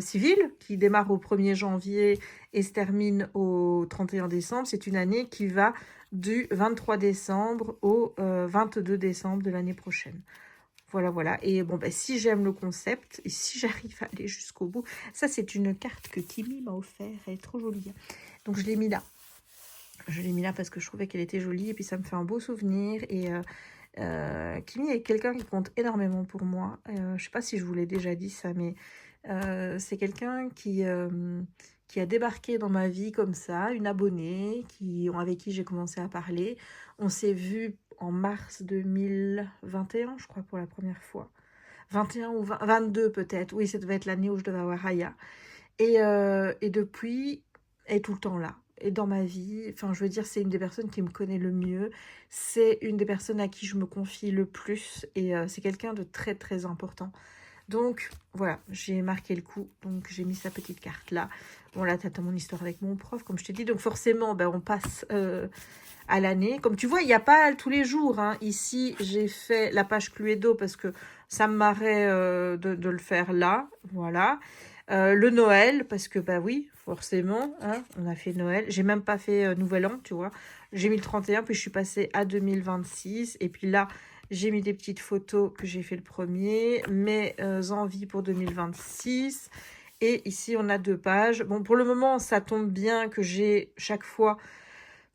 civile qui démarre au 1er janvier et se termine au 31 décembre. C'est une année qui va du 23 décembre au 22 décembre de l'année prochaine. Voilà, voilà. Et bon, si j'aime le concept, et si j'arrive à aller jusqu'au bout, ça, c'est une carte que Kimi m'a offert. Elle est trop jolie. Donc, je l'ai mis là. Je l'ai mis là parce que je trouvais qu'elle était jolie et puis ça me fait un beau souvenir. Et Kimi est quelqu'un qui compte énormément pour moi. Je sais pas si je vous l'ai déjà dit ça, mais c'est quelqu'un qui a débarqué dans ma vie comme ça, une abonnée avec qui j'ai commencé à parler. On s'est vu en mars 2021, je crois, pour la première fois. 21 ou 22 peut-être. Oui, ça devait être l'année où je devais avoir Aya. Et depuis, elle est tout le temps là. Et dans ma vie, enfin, je veux dire, c'est une des personnes qui me connaît le mieux. C'est une des personnes à qui je me confie le plus. Et c'est quelqu'un de très, très important. Donc, voilà, j'ai marqué le coup. Donc, j'ai mis sa petite carte là. Bon, là, t'as mon histoire avec mon prof, comme je t'ai dit. Donc, forcément, ben, on passe à l'année. Comme tu vois, il n'y a pas tous les jours. Hein. Ici, j'ai fait la page Cluedo parce que ça me marrait de le faire là. Voilà. Le Noël, parce que, bah oui, forcément, hein, on a fait Noël. J'ai même pas fait Nouvel An, tu vois. J'ai mis le 31, puis je suis passée à 2026. Et puis là, j'ai mis des petites photos que j'ai fait le premier. Mes envies pour 2026. Et ici, on a 2 pages. Bon, pour le moment, ça tombe bien que j'ai chaque fois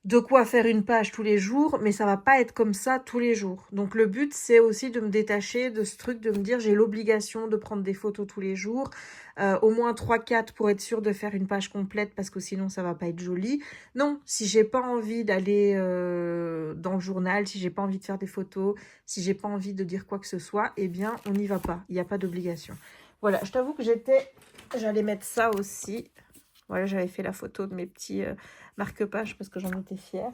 de quoi faire une page tous les jours, mais ça va pas être comme ça tous les jours. Donc le but, c'est aussi de me détacher de ce truc, de me dire j'ai l'obligation de prendre des photos tous les jours, au moins 3-4 pour être sûr de faire une page complète, parce que sinon ça va pas être joli. Non, si j'ai pas envie d'aller dans le journal, si j'ai pas envie de faire des photos, si j'ai pas envie de dire quoi que ce soit, eh bien on n'y va pas, il n'y a pas d'obligation. Voilà, je t'avoue que j'allais mettre ça aussi. Voilà, j'avais fait la photo de mes petits marque-pages parce que j'en étais fière.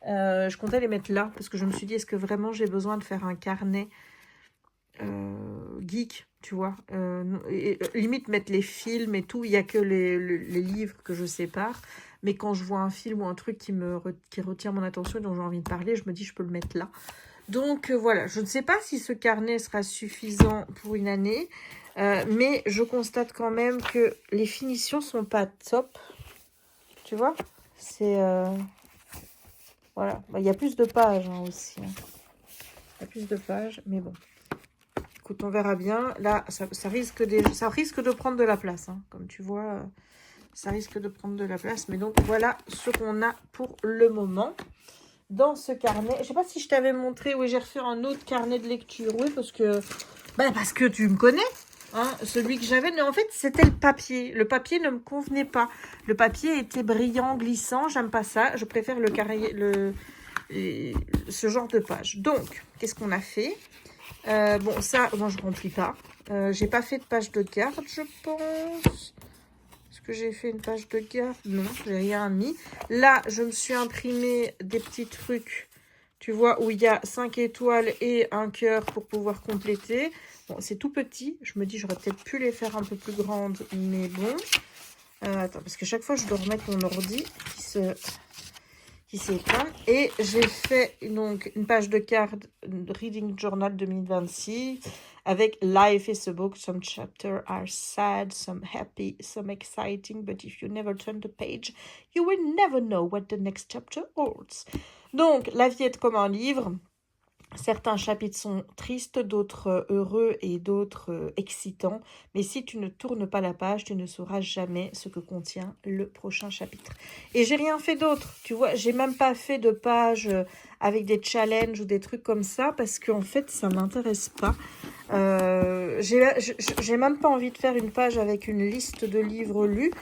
Je comptais les mettre là parce que je me suis dit, est-ce que vraiment j'ai besoin de faire un carnet geek, tu vois, limite mettre les films et tout. Il n'y a que les livres que je sépare. Mais quand je vois un film ou un truc qui retient mon attention et dont j'ai envie de parler, je me dis, je peux le mettre là. Donc voilà, je ne sais pas si ce carnet sera suffisant pour une année. Mais je constate quand même que les finitions sont pas top. Tu vois, c'est... voilà, il y a plus de pages hein, aussi. Hein. Il y a plus de pages, mais bon. Écoute, on verra bien. Là, ça risque de prendre de la place. Hein. Comme tu vois, ça risque de prendre de la place. Mais donc, voilà ce qu'on a pour le moment. Dans ce carnet, je sais pas si je t'avais montré. Oui, j'ai refait un autre carnet de lecture. Oui, parce que tu me connais. Hein, celui que j'avais, mais en fait, c'était le papier. Le papier ne me convenait pas. Le papier était brillant, glissant. J'aime pas ça. Je préfère ce genre de page. Donc, qu'est-ce qu'on a fait? Bon, ça, moi, je remplis pas. J'ai pas fait de page de garde, je pense. Est-ce que j'ai fait une page de garde? Non, j'ai rien mis. Là, je me suis imprimé des petits trucs, tu vois, où il y a 5 étoiles et un cœur pour pouvoir compléter. Bon, c'est tout petit. Je me dis, j'aurais peut-être pu les faire un peu plus grandes, mais bon. Attends, parce que chaque fois, je dois remettre mon ordi qui s'éteint. Et j'ai fait donc une page de carte Reading Journal 2026 avec Life is a book. Some chapters are sad, some happy, some exciting. But if you never turn the page, you will never know what the next chapter holds. Donc, la vie est comme un livre. Certains chapitres sont tristes, d'autres heureux et d'autres excitants. Mais si tu ne tournes pas la page, tu ne sauras jamais ce que contient le prochain chapitre. Et j'ai rien fait d'autre, tu vois. J'ai même pas fait de page avec des challenges ou des trucs comme ça parce qu'en fait, ça m'intéresse pas. J'ai même pas envie de faire une page avec une liste de livres lus.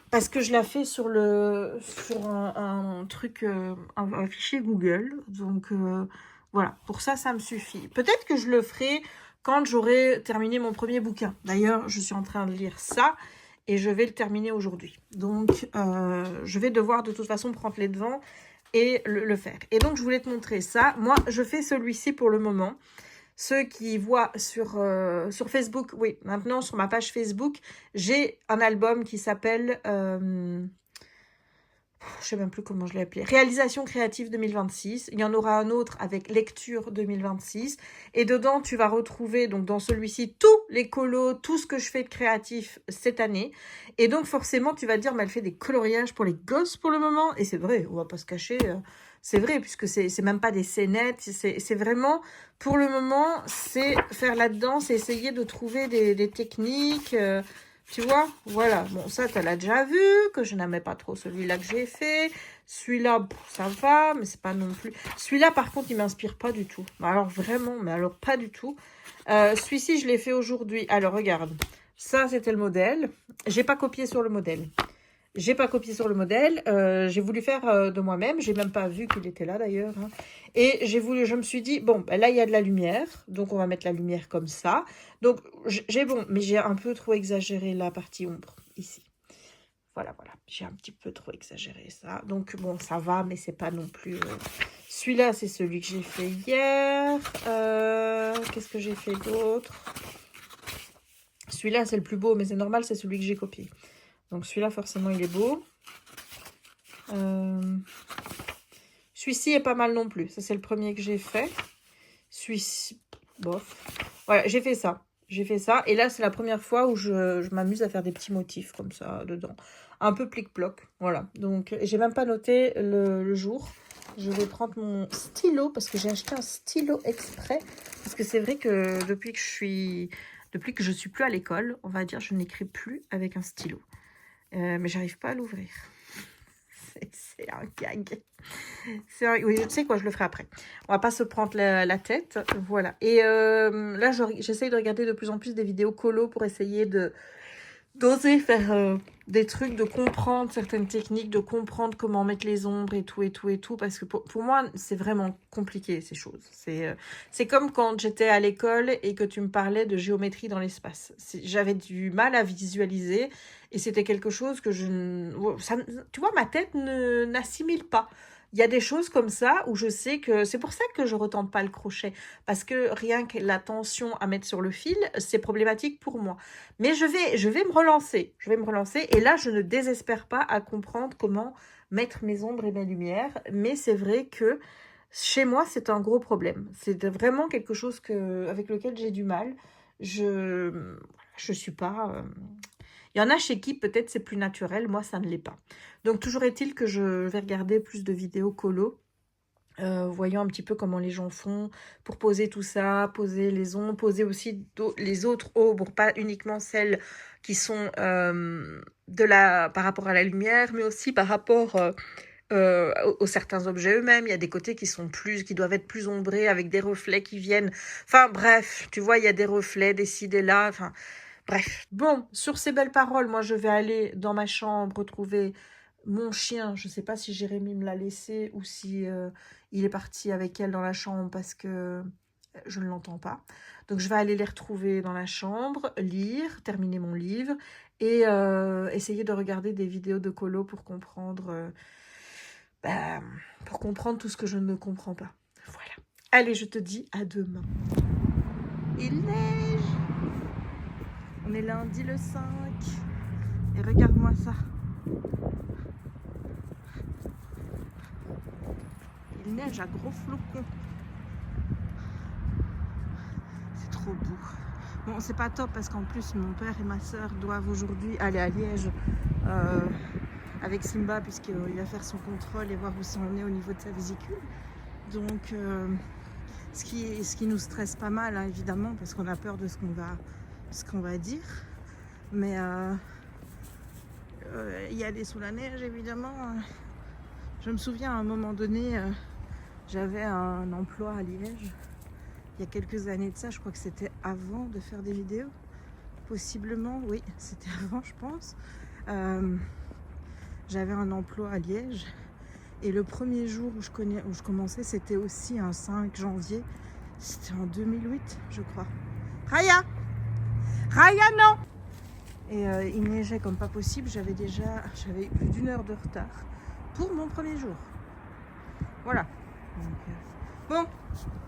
Parce que je la fais sur un truc, un fichier Google. Donc... voilà, pour ça, ça me suffit. Peut-être que je le ferai quand j'aurai terminé mon premier bouquin. D'ailleurs, je suis en train de lire ça et je vais le terminer aujourd'hui. Donc, je vais devoir de toute façon prendre les devants et le faire. Et donc, je voulais te montrer ça. Moi, je fais celui-ci pour le moment. Ceux qui voient sur Facebook, oui, maintenant sur ma page Facebook, j'ai un album qui s'appelle... je sais même plus comment je l'ai appelé. Réalisation créative 2026. Il y en aura un autre avec lecture 2026. Et dedans, tu vas retrouver, donc dans celui-ci, tous les colos, tout ce que je fais de créatif cette année. Et donc, forcément, tu vas te dire, mais elle fait des coloriages pour les gosses pour le moment. Et c'est vrai, on va pas se cacher. C'est vrai, puisque c'est même pas des scénettes. C'est vraiment, pour le moment, c'est faire là-dedans, c'est essayer de trouver des techniques... Tu vois, voilà. Bon, ça, tu l'as déjà vu, que je n'aimais pas trop celui-là que j'ai fait. Celui-là, ça va, mais c'est pas non plus... Celui-là, par contre, il m'inspire pas du tout. Alors, vraiment, mais alors pas du tout. Celui-ci, je l'ai fait aujourd'hui. Alors, regarde. Ça, c'était le modèle. J'ai pas copié sur le modèle. J'ai pas copié sur le modèle. J'ai voulu faire de moi-même. J'ai même pas vu qu'il était là, d'ailleurs. Hein. Et je me suis dit, bon, ben là, il y a de la lumière. Donc, on va mettre la lumière comme ça. Donc, mais j'ai un peu trop exagéré la partie ombre, ici. Voilà. J'ai un petit peu trop exagéré ça. Donc, bon, ça va, mais c'est pas non plus... Celui-là, c'est celui que j'ai fait hier. Qu'est-ce que j'ai fait d'autre? Celui-là, c'est le plus beau, mais c'est normal, c'est celui que j'ai copié. Donc, celui-là, forcément, il est beau. Celui-ci est pas mal non plus. Ça, c'est le premier que j'ai fait. Celui-ci, bof. Voilà, j'ai fait ça. J'ai fait ça. Et là, c'est la première fois où je m'amuse à faire des petits motifs comme ça dedans. Un peu plic-ploc. Voilà. Donc, j'ai même pas noté le jour. Je vais prendre mon stylo parce que j'ai acheté un stylo exprès. Parce que c'est vrai que depuis que je suis plus à l'école, on va dire, je n'écris plus avec un stylo. Mais j'arrive pas à l'ouvrir. C'est un gag. Oui, tu sais quoi, je le ferai après. On va pas se prendre la tête. Voilà. Et là, j'essaye de regarder de plus en plus des vidéos colo pour essayer d'oser faire des trucs, de comprendre certaines techniques, de comprendre comment mettre les ombres et tout. Parce que pour moi, c'est vraiment compliqué, ces choses. C'est comme quand j'étais à l'école et que tu me parlais de géométrie dans l'espace. J'avais du mal à visualiser et c'était quelque chose que tu vois, ma tête n'assimile pas. Il y a des choses comme ça où je sais que... C'est pour ça que je ne retente pas le crochet. Parce que rien que la tension à mettre sur le fil, c'est problématique pour moi. Mais je vais me relancer. Je vais me relancer. Et là, je ne désespère pas à comprendre comment mettre mes ombres et mes lumières. Mais c'est vrai que chez moi, c'est un gros problème. C'est vraiment quelque chose avec lequel j'ai du mal. Je suis pas... Il y en a chez qui peut-être c'est plus naturel, moi ça ne l'est pas. Donc toujours est-il que je vais regarder plus de vidéos colo, voyant un petit peu comment les gens font pour poser tout ça, poser les ombres, poser aussi les autres ombres, pas uniquement celles qui sont par rapport à la lumière, mais aussi par rapport aux certains objets eux-mêmes. Il y a des côtés qui doivent être plus ombrés avec des reflets qui viennent. Enfin bref, tu vois, il y a des reflets, des ci, des là, enfin... Bref, bon, sur ces belles paroles, moi je vais aller dans ma chambre retrouver mon chien. Je ne sais pas si Jérémy me l'a laissé ou si il est parti avec elle dans la chambre parce que je ne l'entends pas. Donc je vais aller les retrouver dans la chambre, lire, terminer mon livre et essayer de regarder des vidéos de colo pour comprendre tout ce que je ne comprends pas. Voilà. Allez, je te dis à demain. Il neige. On est lundi le 5 et regarde-moi ça. Il neige à gros flocons. C'est trop beau. Bon, c'est pas top parce qu'en plus mon père et ma soeur doivent aujourd'hui aller à Liège avec Simba puisqu'il va faire son contrôle et voir où ça en est au niveau de sa vésicule. Donc ce qui nous stresse pas mal hein, évidemment parce qu'on a peur de ce qu'on va dire. Mais y aller sous la neige évidemment. Je me souviens à un moment donné, j'avais un emploi à Liège. Il y a quelques années de ça, je crois que c'était avant de faire des vidéos. Possiblement, oui, c'était avant je pense. J'avais un emploi à Liège. Et le premier jour où je commençais, c'était aussi un 5 janvier. C'était en 2008, je crois. Raya, non. Et il neigeait comme pas possible. J'avais eu plus d'1 heure de retard pour mon premier jour. Voilà. Donc, bon,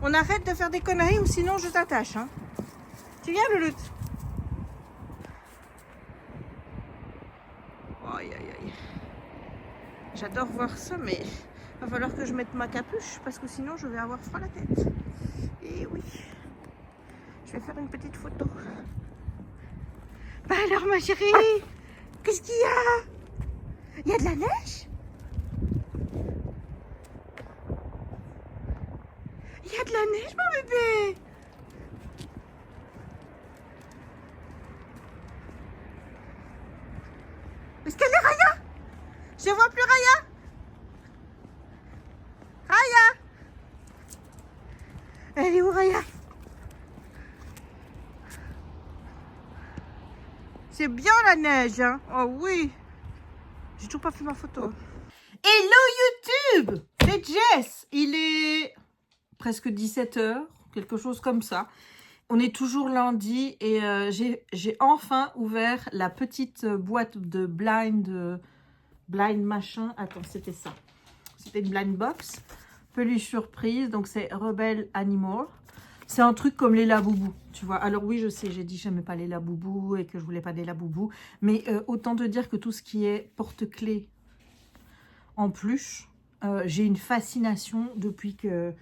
on arrête de faire des conneries ou sinon je t'attache. Hein. Tu viens, Louloute? Aïe, aïe, aïe. J'adore voir ça, mais il va falloir que je mette ma capuche parce que sinon je vais avoir froid à la tête. Et oui, je vais faire une petite photo. Bah alors ma chérie, qu'est-ce qu'il y a? Il y a de la neige? Il y a de la neige mon bébé? Est-ce qu'elle est Raya? Je vois plus Raya. Raya. Elle est où Raya? C'est bien la neige, hein? Oh oui. J'ai toujours pas fait ma photo. Hello YouTube! C'est Jess. Il est presque 17h, quelque chose comme ça. On est toujours lundi et j'ai enfin ouvert la petite boîte de blind machin. Attends, c'était ça. C'était une blind box. Peluche surprise. Donc c'est Rebel Animal. C'est un truc comme les Laboubou, tu vois. Alors oui, je sais, j'ai dit que j'aimais pas les Laboubou et que je voulais pas des Laboubou. Mais autant te dire que tout ce qui est porte-clés en peluche, j'ai une fascination depuis que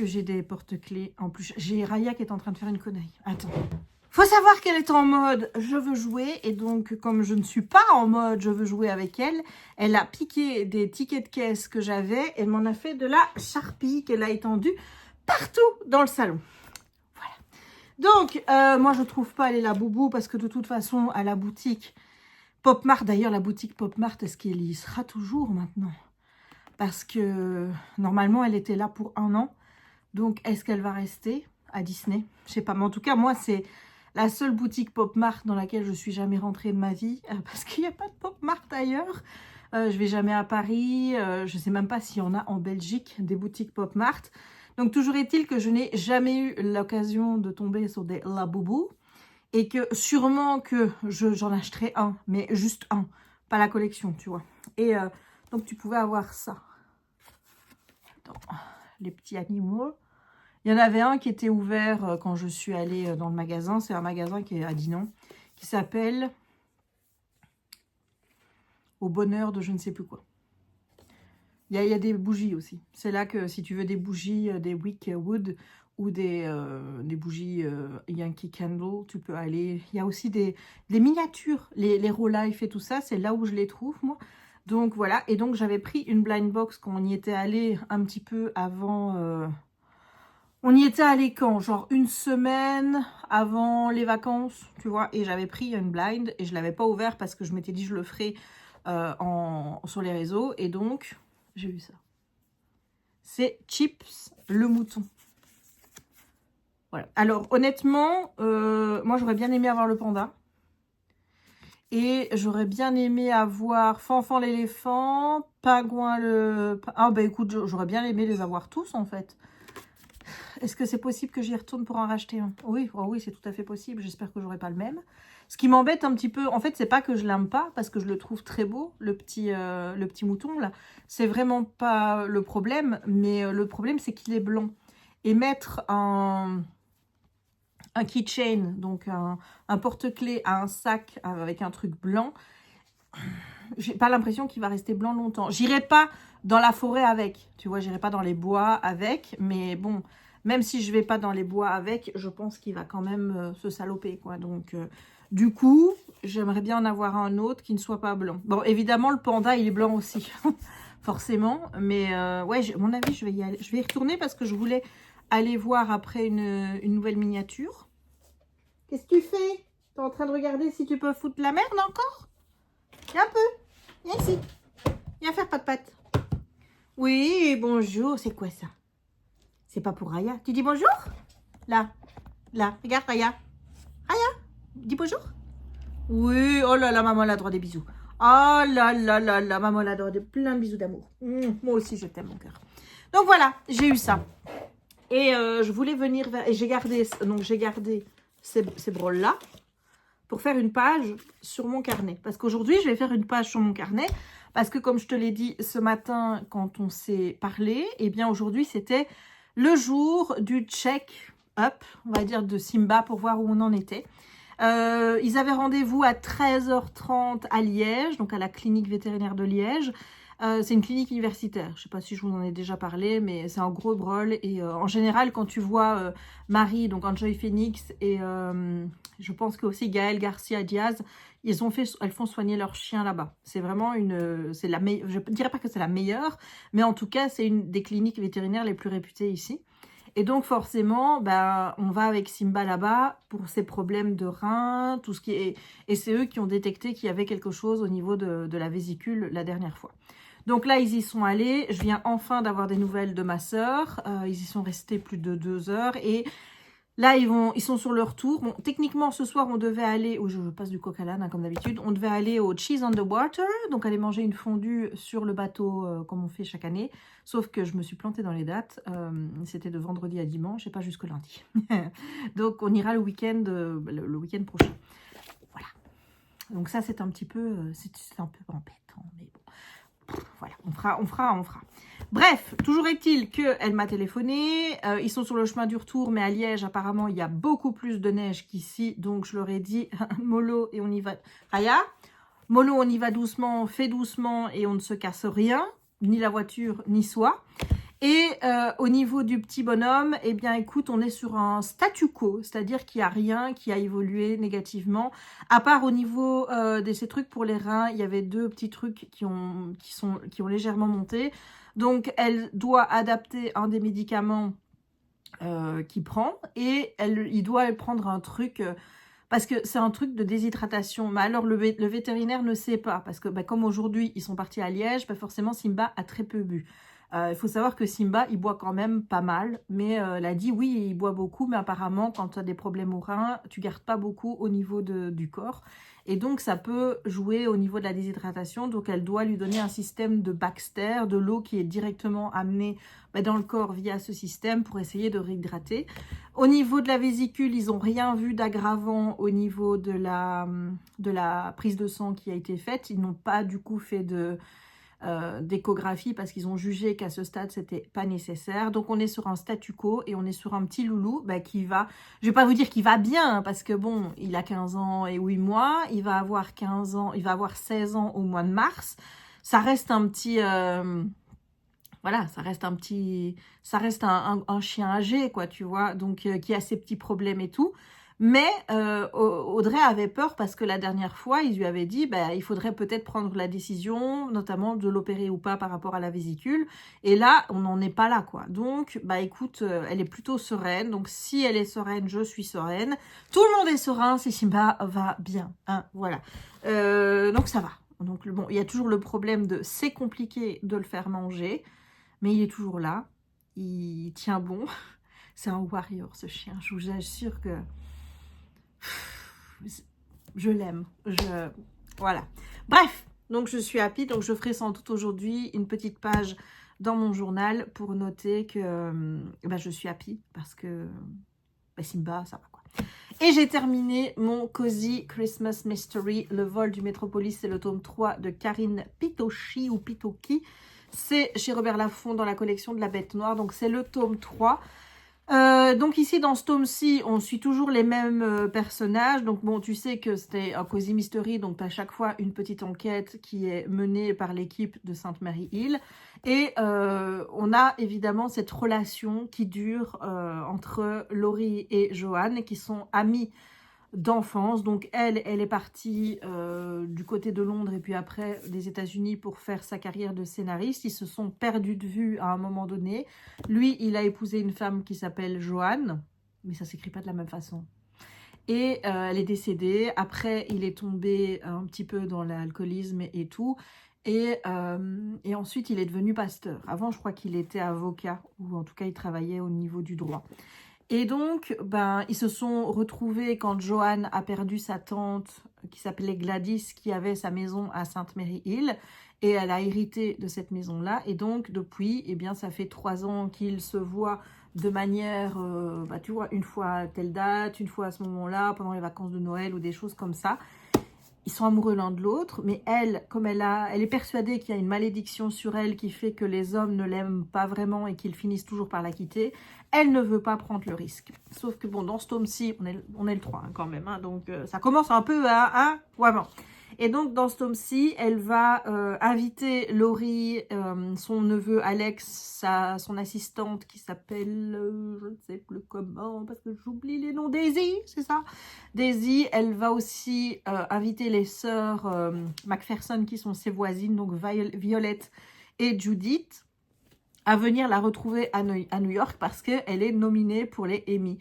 j'ai des porte-clés en peluche. J'ai Raya qui est en train de faire une connerie. Attends. Faut savoir qu'elle est en mode je veux jouer. Et donc, comme je ne suis pas en mode je veux jouer avec elle, elle a piqué des tickets de caisse que j'avais. Elle m'en a fait de la Sharpie qu'elle a étendue partout dans le salon. Voilà. Donc, moi, je trouve pas les Laboubou parce que de toute façon, à la boutique Pop Mart, d'ailleurs, la boutique Pop Mart, est-ce qu'elle y sera toujours maintenant? Parce que normalement, elle était là pour 1 an. Donc, est-ce qu'elle va rester à Disney? Je sais pas. Mais en tout cas, moi, c'est la seule boutique Pop Mart dans laquelle je suis jamais rentrée de ma vie. Parce qu'il n'y a pas de Pop Mart ailleurs. Je vais jamais à Paris. Je sais même pas s'il y en a en Belgique des boutiques Pop Mart. Donc, toujours est-il que je n'ai jamais eu l'occasion de tomber sur des Laboubou. Et que sûrement que j'en achèterai un. Mais juste un. Pas la collection, tu vois. Et donc, tu pouvais avoir ça. Attends. Les petits animaux. Il y en avait un qui était ouvert quand je suis allée dans le magasin. C'est un magasin qui est à Dinan. Qui s'appelle Au bonheur de je ne sais plus quoi. Il y a des bougies aussi. C'est là que si tu veux des bougies, des wick wood ou des bougies Yankee Candle, tu peux aller. Il y a aussi des miniatures, les Raw Life et tout ça. C'est là où je les trouve, moi. Donc voilà. Et donc j'avais pris une blind box quand on y était allé un petit peu avant. On y était allé quand? Genre 1 semaine avant les vacances, tu vois. Et j'avais pris une blind et je ne l'avais pas ouvert parce que je m'étais dit je le ferai sur les réseaux. Et donc, j'ai eu ça. C'est Chips le mouton. Voilà. Alors, honnêtement, moi, j'aurais bien aimé avoir le panda. Et j'aurais bien aimé avoir Fanfan l'éléphant, Pingouin le... Ah, bah écoute, j'aurais bien aimé les avoir tous, en fait. Est-ce que c'est possible que j'y retourne pour en racheter un? Oui, oh oui, c'est tout à fait possible. J'espère que j'aurai pas le même. Ce qui m'embête un petit peu, en fait, c'est pas que je l'aime pas, parce que je le trouve très beau, le petit mouton, là. C'est vraiment pas le problème, mais le problème, c'est qu'il est blanc. Et mettre un keychain, donc un porte-clés à un sac avec un truc blanc, j'ai pas l'impression qu'il va rester blanc longtemps. J'irai pas dans la forêt avec, tu vois, j'irai pas dans les bois avec, mais bon, même si je vais pas dans les bois avec, je pense qu'il va quand même se saloper, quoi. Donc, du coup, j'aimerais bien en avoir un autre qui ne soit pas blanc. Bon, évidemment, le panda, il est blanc aussi, forcément, mais ouais, à mon avis, je vais y aller. Je vais y retourner parce que je voulais aller voir après une nouvelle miniature. Qu'est-ce que tu fais? T'es en train de regarder si tu peux foutre la merde encore? Viens un peu. Viens ici. Viens faire pat-pat. Oui, bonjour. C'est quoi ça? C'est pas pour Raya. Tu dis bonjour? Là. Là. Regarde Raya. Raya. Dis bonjour. Oui. Oh là là, maman elle a droit des bisous. Oh là là là là. Maman elle a droit de plein de bisous d'amour. Moi aussi, je t'aime, mon cœur. Donc voilà, j'ai eu ça. Et je voulais venir vers... Et j'ai gardé... Donc j'ai gardé ces broles-là pour faire une page sur mon carnet. Parce qu'aujourd'hui, je vais faire une page sur mon carnet. Parce que comme je te l'ai dit ce matin, quand on s'est parlé, eh bien aujourd'hui, c'était le jour du check-up, on va dire, de Simba pour voir où on en était. Ils avaient rendez-vous à 13h30 à Liège, donc à la clinique vétérinaire de Liège. C'est une clinique universitaire. Je ne sais pas si je vous en ai déjà parlé, mais c'est un gros brol. Et en général, quand tu vois Marie, donc Enjoy Phoenix, et je pense que aussi Gaëlle Garcia Diaz, elles font soigner leurs chiens là-bas. C'est vraiment c'est la meilleure. Je ne dirais pas que c'est la meilleure, mais en tout cas, c'est une des cliniques vétérinaires les plus réputées ici. Et donc forcément, on va avec Simba là-bas pour ses problèmes de reins, tout ce qui est... Et c'est eux qui ont détecté qu'il y avait quelque chose au niveau de la vésicule la dernière fois. Donc là, ils y sont allés. Je viens enfin d'avoir des nouvelles de ma sœur. Ils y sont restés plus de 2 heures. Et là, ils sont sur leur tour. Bon, techniquement, ce soir, on devait aller... je passe du coq à l'âne, hein, comme d'habitude. On devait aller au Cheese on the Water. Donc, aller manger une fondue sur le bateau, comme on fait chaque année. Sauf que je me suis plantée dans les dates. C'était de vendredi à dimanche et pas jusqu'au lundi. Donc, on ira le week-end prochain. Voilà. Donc ça, c'est un petit peu... c'est un peu embêtant, mais bon. Voilà, on fera. Bref, toujours est-il qu'elle m'a téléphoné. Ils sont sur le chemin du retour, mais à Liège, apparemment, il y a beaucoup plus de neige qu'ici. Donc, je leur ai dit, mollo, et on y va. Raya, mollo, on y va doucement, fait doucement, et on ne se casse rien, ni la voiture, ni soi. Et au niveau du petit bonhomme, eh bien écoute, on est sur un statu quo, c'est-à-dire qu'il n'y a rien qui a évolué négativement, à part au niveau de ces trucs pour les reins, il y avait 2 petits trucs qui ont légèrement monté. Donc elle doit adapter un des médicaments qu'il prend et il doit prendre un truc... parce que c'est un truc de déshydratation. Mais alors, le vétérinaire ne sait pas. Parce que comme aujourd'hui, ils sont partis à Liège, forcément, Simba a très peu bu. Il faut savoir que Simba, il boit quand même pas mal. Mais elle a dit, oui, il boit beaucoup. Mais apparemment, quand tu as des problèmes au rein, tu gardes pas beaucoup au niveau du corps. Et donc, ça peut jouer au niveau de la déshydratation. Donc, elle doit lui donner un système de Baxter, de l'eau qui est directement amenée dans le corps via ce système pour essayer de réhydrater. Au niveau de la vésicule, ils n'ont rien vu d'aggravant au niveau de la prise de sang qui a été faite. Ils n'ont pas du coup fait d'échographie parce qu'ils ont jugé qu'à ce stade, c'était pas nécessaire. Donc, on est sur un statu quo et on est sur un petit loulou qui va... Je vais pas vous dire qu'il va bien parce que bon, il a 15 ans et 8 mois. Il va avoir 15 ans, il va avoir 16 ans au mois de mars. Ça reste un petit... voilà, ça reste un chien âgé, quoi, tu vois, donc qui a ses petits problèmes et tout. Mais Audrey avait peur parce que la dernière fois, ils lui avaient dit, il faudrait peut-être prendre la décision, notamment de l'opérer ou pas par rapport à la vésicule. Et là, on n'en est pas là, quoi. Donc, écoute, elle est plutôt sereine. Donc, si elle est sereine, je suis sereine. Tout le monde est serein si Simba va bien, hein, voilà. Donc, ça va. Donc, bon, il y a toujours le problème de c'est compliqué de le faire manger. Mais il est toujours là, il tient bon. C'est un warrior, ce chien. Je vous assure que je l'aime. Voilà. Bref, donc je suis happy. Donc je ferai sans doute aujourd'hui une petite page dans mon journal pour noter que je suis happy parce que Simba, ça va quoi. Et j'ai terminé mon Cozy Christmas Mystery, Le vol du Métropolis. C'est le tome 3 de Karine Pitochi ou Pitoki. C'est chez Robert Laffont dans la collection de la Bête Noire. Donc, c'est le tome 3. Donc, ici, dans ce tome-ci, on suit toujours les mêmes personnages. Donc, bon, tu sais que c'était un Cozy Mystery. Donc, à chaque fois, une petite enquête qui est menée par l'équipe de Sainte-Marie Hill. Et on a évidemment cette relation qui dure entre Laurie et Joanne, qui sont amies d'enfance. Donc elle est partie du côté de Londres et puis après des États-Unis pour faire sa carrière de scénariste. Ils se sont perdus de vue à un moment donné. Lui, il a épousé une femme qui s'appelle Joanne, mais ça s'écrit pas de la même façon. Et elle est décédée. Après, il est tombé un petit peu dans l'alcoolisme et tout. Et ensuite, il est devenu pasteur. Avant, je crois qu'il était avocat, ou en tout cas, il travaillait au niveau du droit. Et donc, ils se sont retrouvés quand Joanne a perdu sa tante qui s'appelait Gladys, qui avait sa maison à Sainte-Marie-Hill. Et elle a hérité de cette maison-là. Et donc, depuis, ça fait 3 ans qu'ils se voient de manière, tu vois, une fois à telle date, une fois à ce moment-là, pendant les vacances de Noël ou des choses comme ça. Ils sont amoureux l'un de l'autre, mais elle, comme elle est persuadée qu'il y a une malédiction sur elle qui fait que les hommes ne l'aiment pas vraiment et qu'ils finissent toujours par la quitter, elle ne veut pas prendre le risque. Sauf que bon, dans ce tome-ci, on est le 3 quand même, hein, donc ça commence un peu à vraiment. Et donc, dans ce tome-ci, elle va inviter Laurie, son neveu Alex, son assistante qui s'appelle, je ne sais plus comment, parce que j'oublie les noms, Daisy, c'est ça? Daisy, elle va aussi inviter les sœurs Macpherson, qui sont ses voisines, donc Violette et Judith. à venir la retrouver à New York parce qu'elle est nominée pour les Emmy.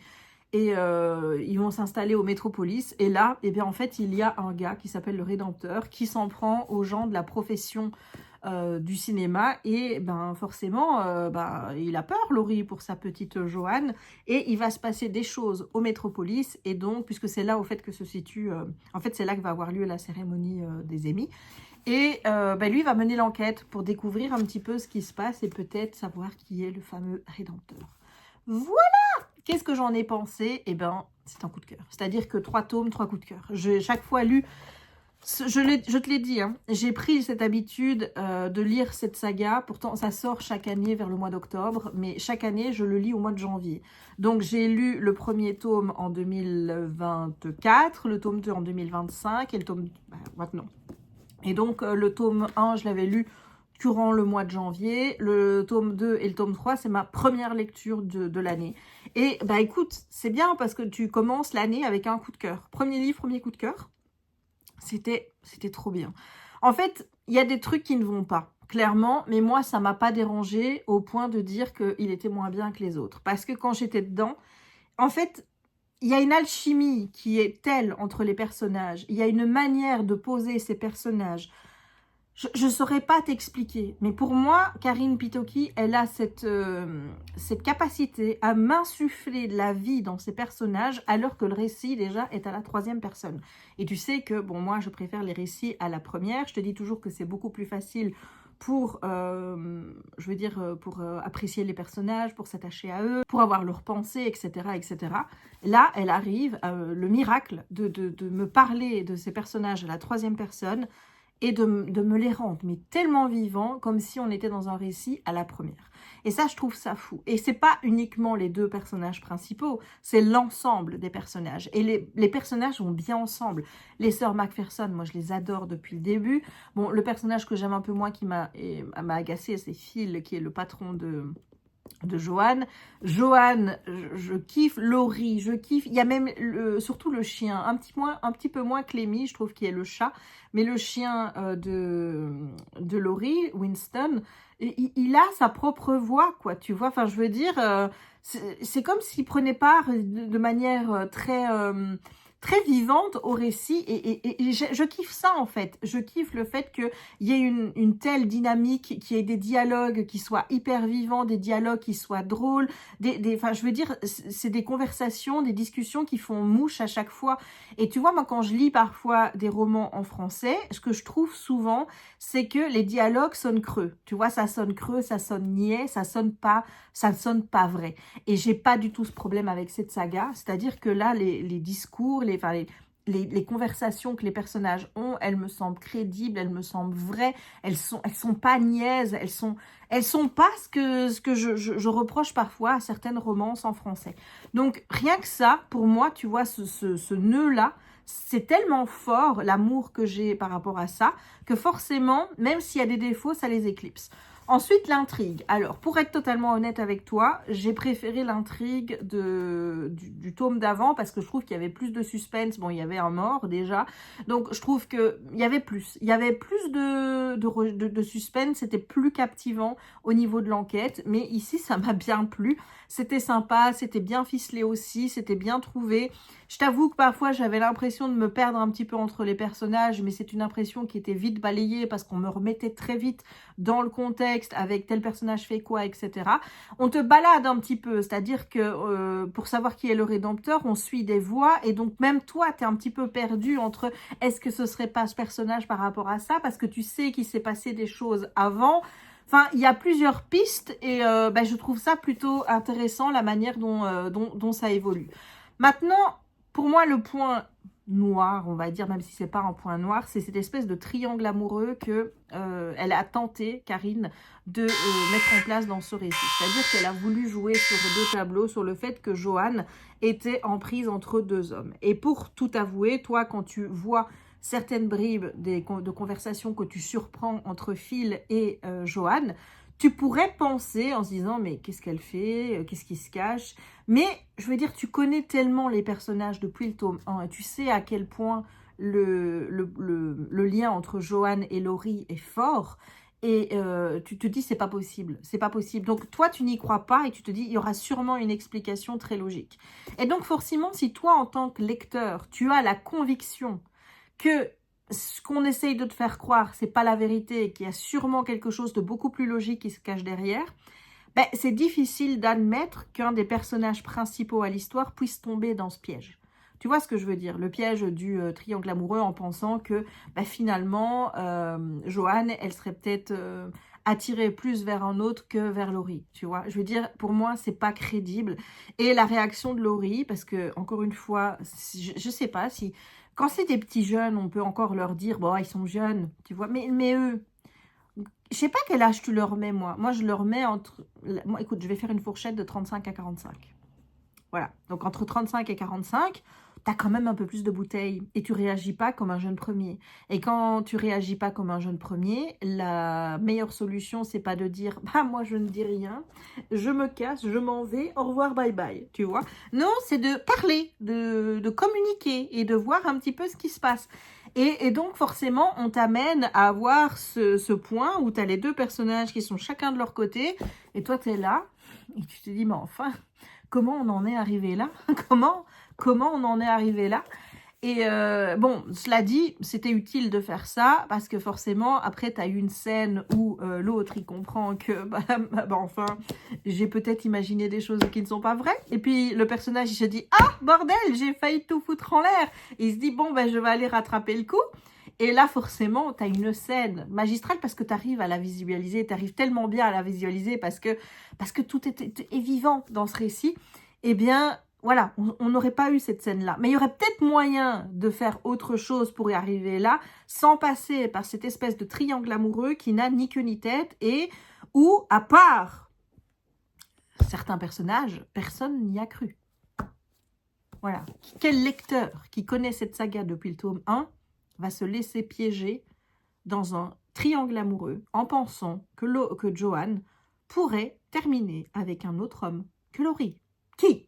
Et ils vont s'installer au Metropolis. Et là, eh bien, en fait, il y a un gars qui s'appelle le Rédempteur qui s'en prend aux gens de la profession du cinéma. Et ben, forcément, il a peur, Laurie, pour sa petite Joanne. Et il va se passer des choses au Metropolis. Et donc, puisque c'est là, au fait, que se situe... en fait, c'est là que va avoir lieu la cérémonie des Emmy. Et lui va mener l'enquête pour découvrir un petit peu ce qui se passe et peut-être savoir qui est le fameux Rédempteur. Voilà! Qu'est-ce que j'en ai pensé? Eh ben, c'est un coup de cœur. C'est-à-dire que 3 tomes, 3 coups de cœur. J'ai chaque fois lu, je te l'ai dit, hein, j'ai pris cette habitude de lire cette saga. Pourtant, ça sort chaque année vers le mois d'octobre, mais chaque année, je le lis au mois de janvier. Donc, j'ai lu le premier tome en 2024, le tome 2 en 2025 et le tome... maintenant. Et donc, le tome 1, je l'avais lu durant le mois de janvier. Le tome 2 et le tome 3, c'est ma première lecture de l'année. Et bah écoute, c'est bien parce que tu commences l'année avec un coup de cœur. Premier livre, premier coup de cœur. C'était trop bien. En fait, il y a des trucs qui ne vont pas, clairement. Mais moi, ça m'a pas dérangé au point de dire qu'il était moins bien que les autres. Parce que quand j'étais dedans, en fait... il y a une alchimie qui est telle entre les personnages. Il y a une manière de poser ces personnages. Je ne saurais pas t'expliquer. Mais pour moi, Karine Pitoki, elle a cette capacité à m'insuffler de la vie dans ses personnages alors que le récit, déjà, est à la 3e personne. Et tu sais que, bon, moi, je préfère les récits à la première. Je te dis toujours que c'est beaucoup plus facile pour, pour apprécier les personnages, pour s'attacher à eux, pour avoir leurs pensées, etc., etc. Là, elle arrive, le miracle de me parler de ces personnages à la 3e personne et de me les rendre, mais tellement vivants, comme si on était dans un récit à la première. Et ça, je trouve ça fou. Et c'est pas uniquement les 2 personnages principaux, c'est l'ensemble des personnages. Et les personnages vont bien ensemble. Les sœurs Macpherson, moi, je les adore depuis le début. Bon, le personnage que j'aime un peu moins, qui m'a agacé, c'est Phil, qui est le patron de Joanne. Joanne, je kiffe. Laurie, je kiffe. Il y a même surtout le chien, un petit peu moins Clémy, je trouve, qui est le chat, mais le chien de Laurie, Winston, il a sa propre voix, quoi, tu vois. Enfin, je veux dire, c'est comme s'il prenait part de manière très vivante au récit et je kiffe ça en fait. Je kiffe le fait qu'il y ait une telle dynamique, qu'il y ait des dialogues qui soient hyper vivants, des dialogues qui soient drôles, enfin je veux dire, c'est des conversations, des discussions qui font mouche à chaque fois. Et tu vois, moi quand je lis parfois des romans en français, ce que je trouve souvent, c'est que les dialogues sonnent creux. Tu vois, ça sonne creux, ça sonne niais, ça sonne pas vrai. Et j'ai pas du tout ce problème avec cette saga, c'est-à-dire que là, les discours, les conversations que les personnages ont, elles me semblent crédibles, elles me semblent vraies, elles sont pas niaises, elles sont pas ce que je reproche parfois à certaines romances en français. Donc rien que ça, pour moi, tu vois, ce nœud-là, c'est tellement fort, l'amour que j'ai par rapport à ça, que forcément, même s'il y a des défauts, ça les éclipse. Ensuite, l'intrigue. Alors, pour être totalement honnête avec toi, j'ai préféré l'intrigue du tome d'avant parce que je trouve qu'il y avait plus de suspense. Bon, il y avait un mort déjà. Donc, je trouve qu'il y avait plus. Il y avait plus de suspense. C'était plus captivant au niveau de l'enquête. Mais ici, ça m'a bien plu. C'était sympa. C'était bien ficelé aussi. C'était bien trouvé. Je t'avoue que parfois, j'avais l'impression de me perdre un petit peu entre les personnages. Mais c'est une impression qui était vite balayée parce qu'on me remettait très vite dans le contexte avec tel personnage fait quoi, etc. On te balade un petit peu, c'est-à-dire que pour savoir qui est le Rédempteur, on suit des voies et donc même toi, tu es un petit peu perdu entre est-ce que ce serait pas ce personnage par rapport à ça, parce que tu sais qu'il s'est passé des choses avant. Enfin, il y a plusieurs pistes et je trouve ça plutôt intéressant, la manière dont ça évolue. Maintenant, pour moi, le point noir, on va dire, même si c'est pas un point noir, c'est cette espèce de triangle amoureux que elle a tenté, Karine, de mettre en place dans ce récit. C'est-à-dire qu'elle a voulu jouer sur 2 tableaux, sur le fait que Joanne était en prise entre 2 hommes. Et pour tout avouer, toi, quand tu vois certaines bribes de conversations que tu surprends entre Phil et Joanne, tu pourrais penser en se disant, mais qu'est-ce qu'elle fait? Qu'est-ce qui se cache? Mais, je veux dire, tu connais tellement les personnages depuis le tome 1 et tu sais à quel point le lien entre Joanne et Laurie est fort. Et tu te dis, c'est pas possible, c'est pas possible. Donc, toi, tu n'y crois pas et tu te dis, il y aura sûrement une explication très logique. Et donc, forcément, si toi, en tant que lecteur, tu as la conviction que ce qu'on essaye de te faire croire, c'est pas la vérité et qu'il y a sûrement quelque chose de beaucoup plus logique qui se cache derrière, ben, c'est difficile d'admettre qu'un des personnages principaux à l'histoire puisse tomber dans ce piège. Tu vois ce que je veux dire? Le piège du triangle amoureux en pensant que ben, finalement, Joanne, elle serait peut-être attirée plus vers un autre que vers Laurie. Tu vois? Je veux dire, pour moi, c'est pas crédible. Et la réaction de Laurie, parce que, encore une fois, je sais pas si... Quand c'est des petits jeunes, on peut encore leur dire, bon, ils sont jeunes, tu vois, mais eux, je sais pas quel âge tu leur mets, moi. Moi, je leur mets entre... Moi, écoute, je vais faire une fourchette de 35 à 45. Voilà. Donc, entre 35 et 45, tu as quand même un peu plus de bouteilles. Et tu réagis pas comme un jeune premier. Et quand tu réagis pas comme un jeune premier, la meilleure solution, c'est pas de dire « Bah, moi, je ne dis rien. Je me casse, je m'en vais. Au revoir, bye bye. » Tu vois? Non, c'est de parler, de communiquer et de voir un petit peu ce qui se passe. Et donc, forcément, on t'amène à avoir ce point où tu as les deux personnages qui sont chacun de leur côté. Et toi, tu es là. Et tu te dis, mais enfin, comment on en est arrivé là? Comment on en est arrivé là? Et bon, cela dit, c'était utile de faire ça parce que forcément, après, tu as eu une scène où l'autre, il comprend que, enfin, j'ai peut-être imaginé des choses qui ne sont pas vraies. Et puis, le personnage, il se dit, ah, bordel, j'ai failli tout foutre en l'air. Il se dit, bon, ben, je vais aller rattraper le coup. Et là, forcément, tu as une scène magistrale parce que tu arrives à la visualiser. Tu arrives tellement bien à la visualiser parce que tout est vivant dans ce récit. Eh bien, voilà, on n'aurait pas eu cette scène-là. Mais il y aurait peut-être moyen de faire autre chose pour y arriver là, sans passer par cette espèce de triangle amoureux qui n'a ni queue ni tête et où, à part certains personnages, personne n'y a cru. Voilà. Quel lecteur qui connaît cette saga depuis le tome 1 va se laisser piéger dans un triangle amoureux en pensant que Joanne pourrait terminer avec un autre homme que Laurie? Qui?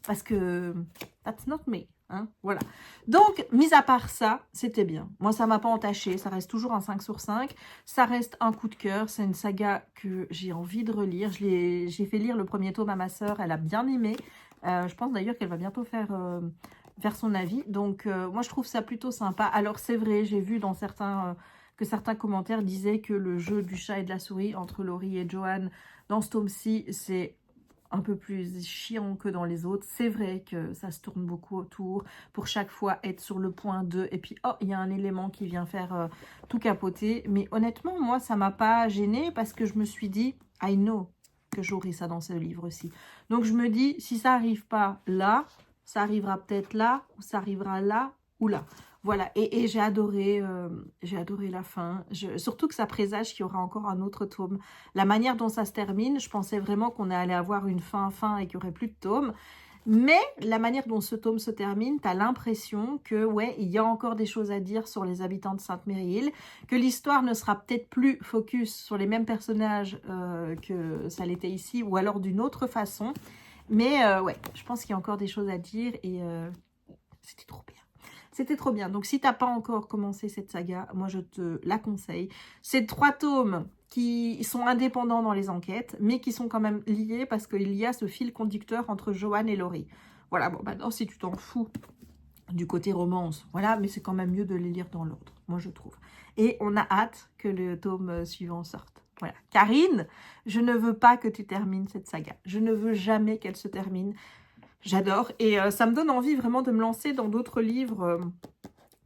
Parce que that's not me. Hein, voilà. Donc, mis à part ça, c'était bien. Moi, ça m'a pas entaché. Ça reste toujours un 5 sur 5. Ça reste un coup de cœur. C'est une saga que j'ai envie de relire. J'ai fait lire le premier tome à ma sœur. Elle a bien aimé. Je pense d'ailleurs qu'elle va bientôt faire son avis. Donc, moi, je trouve ça plutôt sympa. Alors, c'est vrai, j'ai vu dans que certains commentaires disaient que le jeu du chat et de la souris entre Laurie et Joanne dans ce tome-ci, c'est un peu plus chiant que dans les autres. C'est vrai que ça se tourne beaucoup autour pour chaque fois être sur le point 2 et puis oh, il y a un élément qui vient faire tout capoter. Mais honnêtement, moi, ça m'a pas gênée parce que je me suis dit, I know que j'aurai ça dans ce livre-ci. Donc, je me dis, si ça arrive pas là, ça arrivera peut-être là, ou ça arrivera là, ou là. Voilà, et j'ai adoré la fin. Surtout que ça présage qu'il y aura encore un autre tome. La manière dont ça se termine, je pensais vraiment qu'on allait avoir une fin et qu'il n'y aurait plus de tome. Mais la manière dont ce tome se termine, tu as l'impression que, ouais, il y a encore des choses à dire sur les habitants de Sainte-Méry-Île, que l'histoire ne sera peut-être plus focus sur les mêmes personnages que ça l'était ici, ou alors d'une autre façon. Mais ouais, je pense qu'il y a encore des choses à dire et c'était trop bien. C'était trop bien. Donc, si tu n'as pas encore commencé cette saga, moi, je te la conseille. C'est 3 tomes qui sont indépendants dans les enquêtes, mais qui sont quand même liés parce qu'il y a ce fil conducteur entre Joanne et Laurie. Voilà, bon, maintenant, si tu t'en fous du côté romance, voilà, mais c'est quand même mieux de les lire dans l'ordre, moi, je trouve. Et on a hâte que le tome suivant sorte. Voilà. Karine, je ne veux pas que tu termines cette saga. Je ne veux jamais qu'elle se termine. J'adore et ça me donne envie vraiment de me lancer dans d'autres livres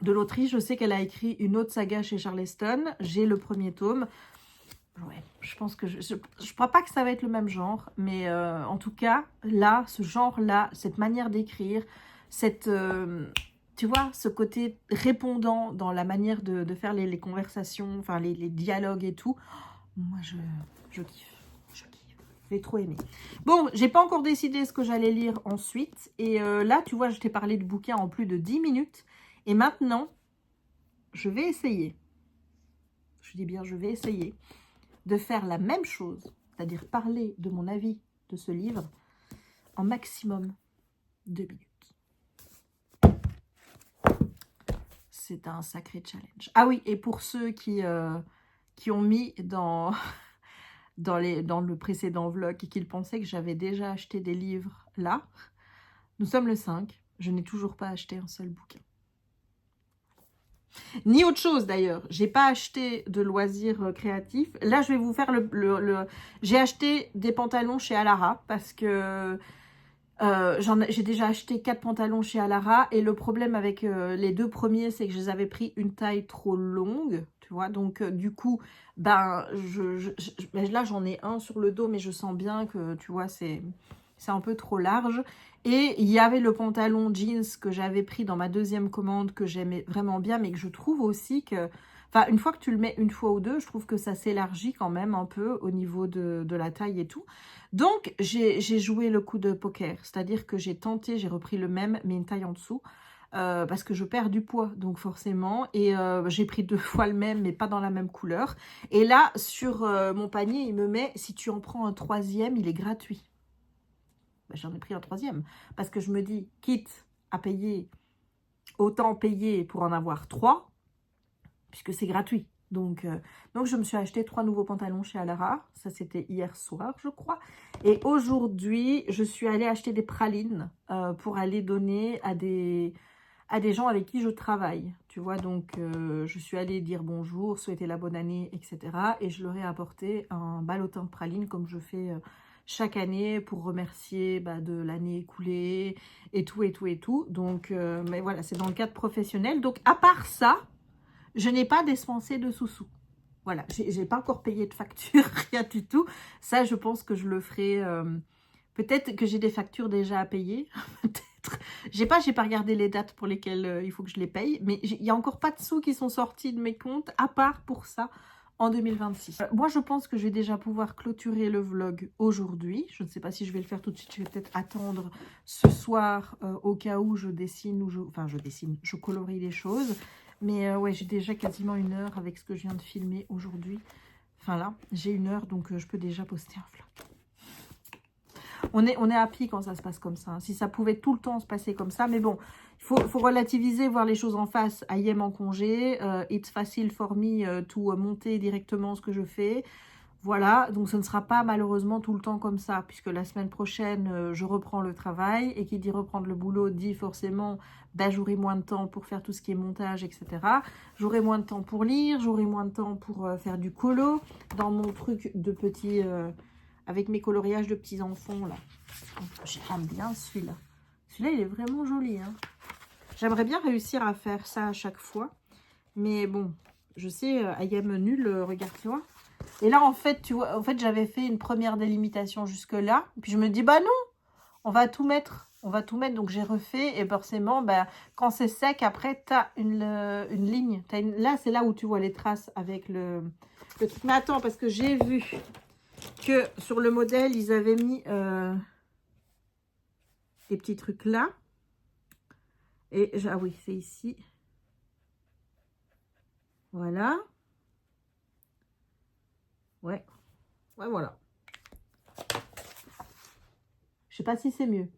de l'autrice. Je sais qu'elle a écrit une autre saga chez Charleston. J'ai le premier tome. Ouais, je pense que je crois pas que ça va être le même genre, mais en tout cas, là, ce genre-là, cette manière d'écrire, cette... tu vois, ce côté répondant dans la manière de faire les conversations, enfin les dialogues et tout, moi je kiffe. J'ai trop aimé. Bon, j'ai pas encore décidé ce que j'allais lire ensuite. Et là, tu vois, je t'ai parlé de bouquins en plus de 10 minutes. Et maintenant, je vais essayer. Je dis bien, je vais essayer de faire la même chose. C'est-à-dire parler de mon avis de ce livre en maximum 2 minutes. C'est un sacré challenge. Ah oui, et pour ceux qui qui ont mis dans, dans le précédent vlog et qu'ils pensaient que j'avais déjà acheté des livres là. Nous sommes le 5. Je n'ai toujours pas acheté un seul bouquin. Ni autre chose d'ailleurs. J'ai pas acheté de loisirs créatifs. Là, je vais vous faire J'ai acheté des pantalons chez Alara parce que j'ai déjà acheté 4 pantalons chez Alara et le problème avec les 2 premiers, c'est que je les avais pris une taille trop longue, tu vois. Donc du coup, ben, là j'en ai un sur le dos, mais je sens bien que, tu vois, c'est un peu trop large. Et il y avait le pantalon jeans que j'avais pris dans ma deuxième commande, que j'aimais vraiment bien, mais que je trouve aussi que... Enfin, une fois que tu le mets une fois ou deux, je trouve que ça s'élargit quand même un peu au niveau de la taille et tout. Donc, j'ai joué le coup de poker. C'est-à-dire que j'ai tenté, j'ai repris le même, mais une taille en dessous. Parce que je perds du poids, donc forcément. Et j'ai pris 2 fois le même, mais pas dans la même couleur. Et là, sur mon panier, il me met, si tu en prends un 3e, il est gratuit. Ben, j'en ai pris un 3e. Parce que je me dis, quitte à payer, autant payer pour en avoir 3, puisque c'est gratuit. Donc, je me suis acheté 3 nouveaux pantalons chez Alara. Ça, c'était hier soir, je crois. Et aujourd'hui, je suis allée acheter des pralines pour aller donner à des gens avec qui je travaille. Tu vois, donc, je suis allée dire bonjour, souhaiter la bonne année, etc. Et je leur ai apporté un ballotin de pralines comme je fais chaque année pour remercier de l'année écoulée et tout, et tout, et tout. Donc, mais voilà, c'est dans le cadre professionnel. Donc, à part ça, je n'ai pas dépensé de sous-sous. Voilà, j'ai pas encore payé de facture, rien du tout. Ça, je pense que je le ferai. Peut-être que j'ai des factures déjà à payer. Peut-être. J'ai pas regardé les dates pour lesquelles il faut que je les paye. Mais il n'y a encore pas de sous qui sont sortis de mes comptes, à part pour ça, en 2026. Moi, je pense que je vais déjà pouvoir clôturer le vlog aujourd'hui. Je ne sais pas si je vais le faire tout de suite. Je vais peut-être attendre ce soir au cas où je dessine ou je colorie les choses. Mais ouais, j'ai déjà quasiment 1 heure avec ce que je viens de filmer aujourd'hui. Enfin là, j'ai 1 heure, donc je peux déjà poster un vlog. On est happy quand ça se passe comme ça. Hein. Si ça pouvait tout le temps se passer comme ça. Mais bon, il faut relativiser, voir les choses en face. I am en congé. It's facile for me to monter directement ce que je fais. Voilà, donc ce ne sera pas malheureusement tout le temps comme ça, puisque la semaine prochaine, je reprends le travail, et qui dit reprendre le boulot dit forcément, j'aurai moins de temps pour faire tout ce qui est montage, etc. J'aurai moins de temps pour lire, j'aurai moins de temps pour faire du colo, dans mon truc de petits, avec mes coloriages de petits enfants, là. J'aime bien celui-là. Celui-là, il est vraiment joli, hein. J'aimerais bien réussir à faire ça à chaque fois, mais bon, je sais, I am nul, regarde, tu vois. Et là, en fait, tu vois, j'avais fait une première délimitation jusque-là. Puis je me dis, bah non, on va tout mettre. On va tout mettre. Donc, j'ai refait. Et forcément, quand c'est sec, après, tu as une ligne. Là, c'est là où tu vois les traces avec le truc. Mais attends, parce que j'ai vu que sur le modèle, ils avaient mis des petits trucs là. Et, ah oui, c'est ici. Voilà. Ouais, voilà. Je sais pas si c'est mieux.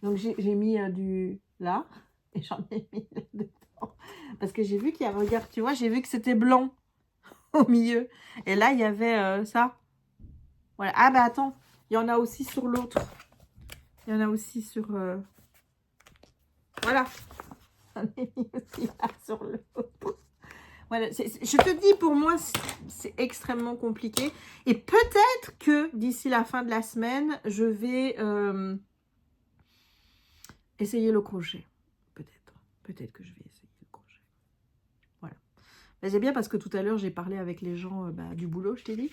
Donc, j'ai mis du là. Et j'en ai mis là-dedans. Parce que j'ai vu qu'il y avait, regarde, tu vois, j'ai vu que c'était blanc au milieu. Et là, il y avait ça. Voilà. Ah, bah attends, il y en a aussi sur l'autre. Il y en a aussi sur... Voilà. J'en ai mis aussi là sur l'autre. Voilà, je te dis, pour moi, c'est extrêmement compliqué. Et peut-être que d'ici la fin de la semaine, je vais essayer le crochet. Peut-être. Peut-être que je vais essayer le crochet. Voilà. Mais c'est bien parce que tout à l'heure, j'ai parlé avec les gens du boulot, je t'ai dit.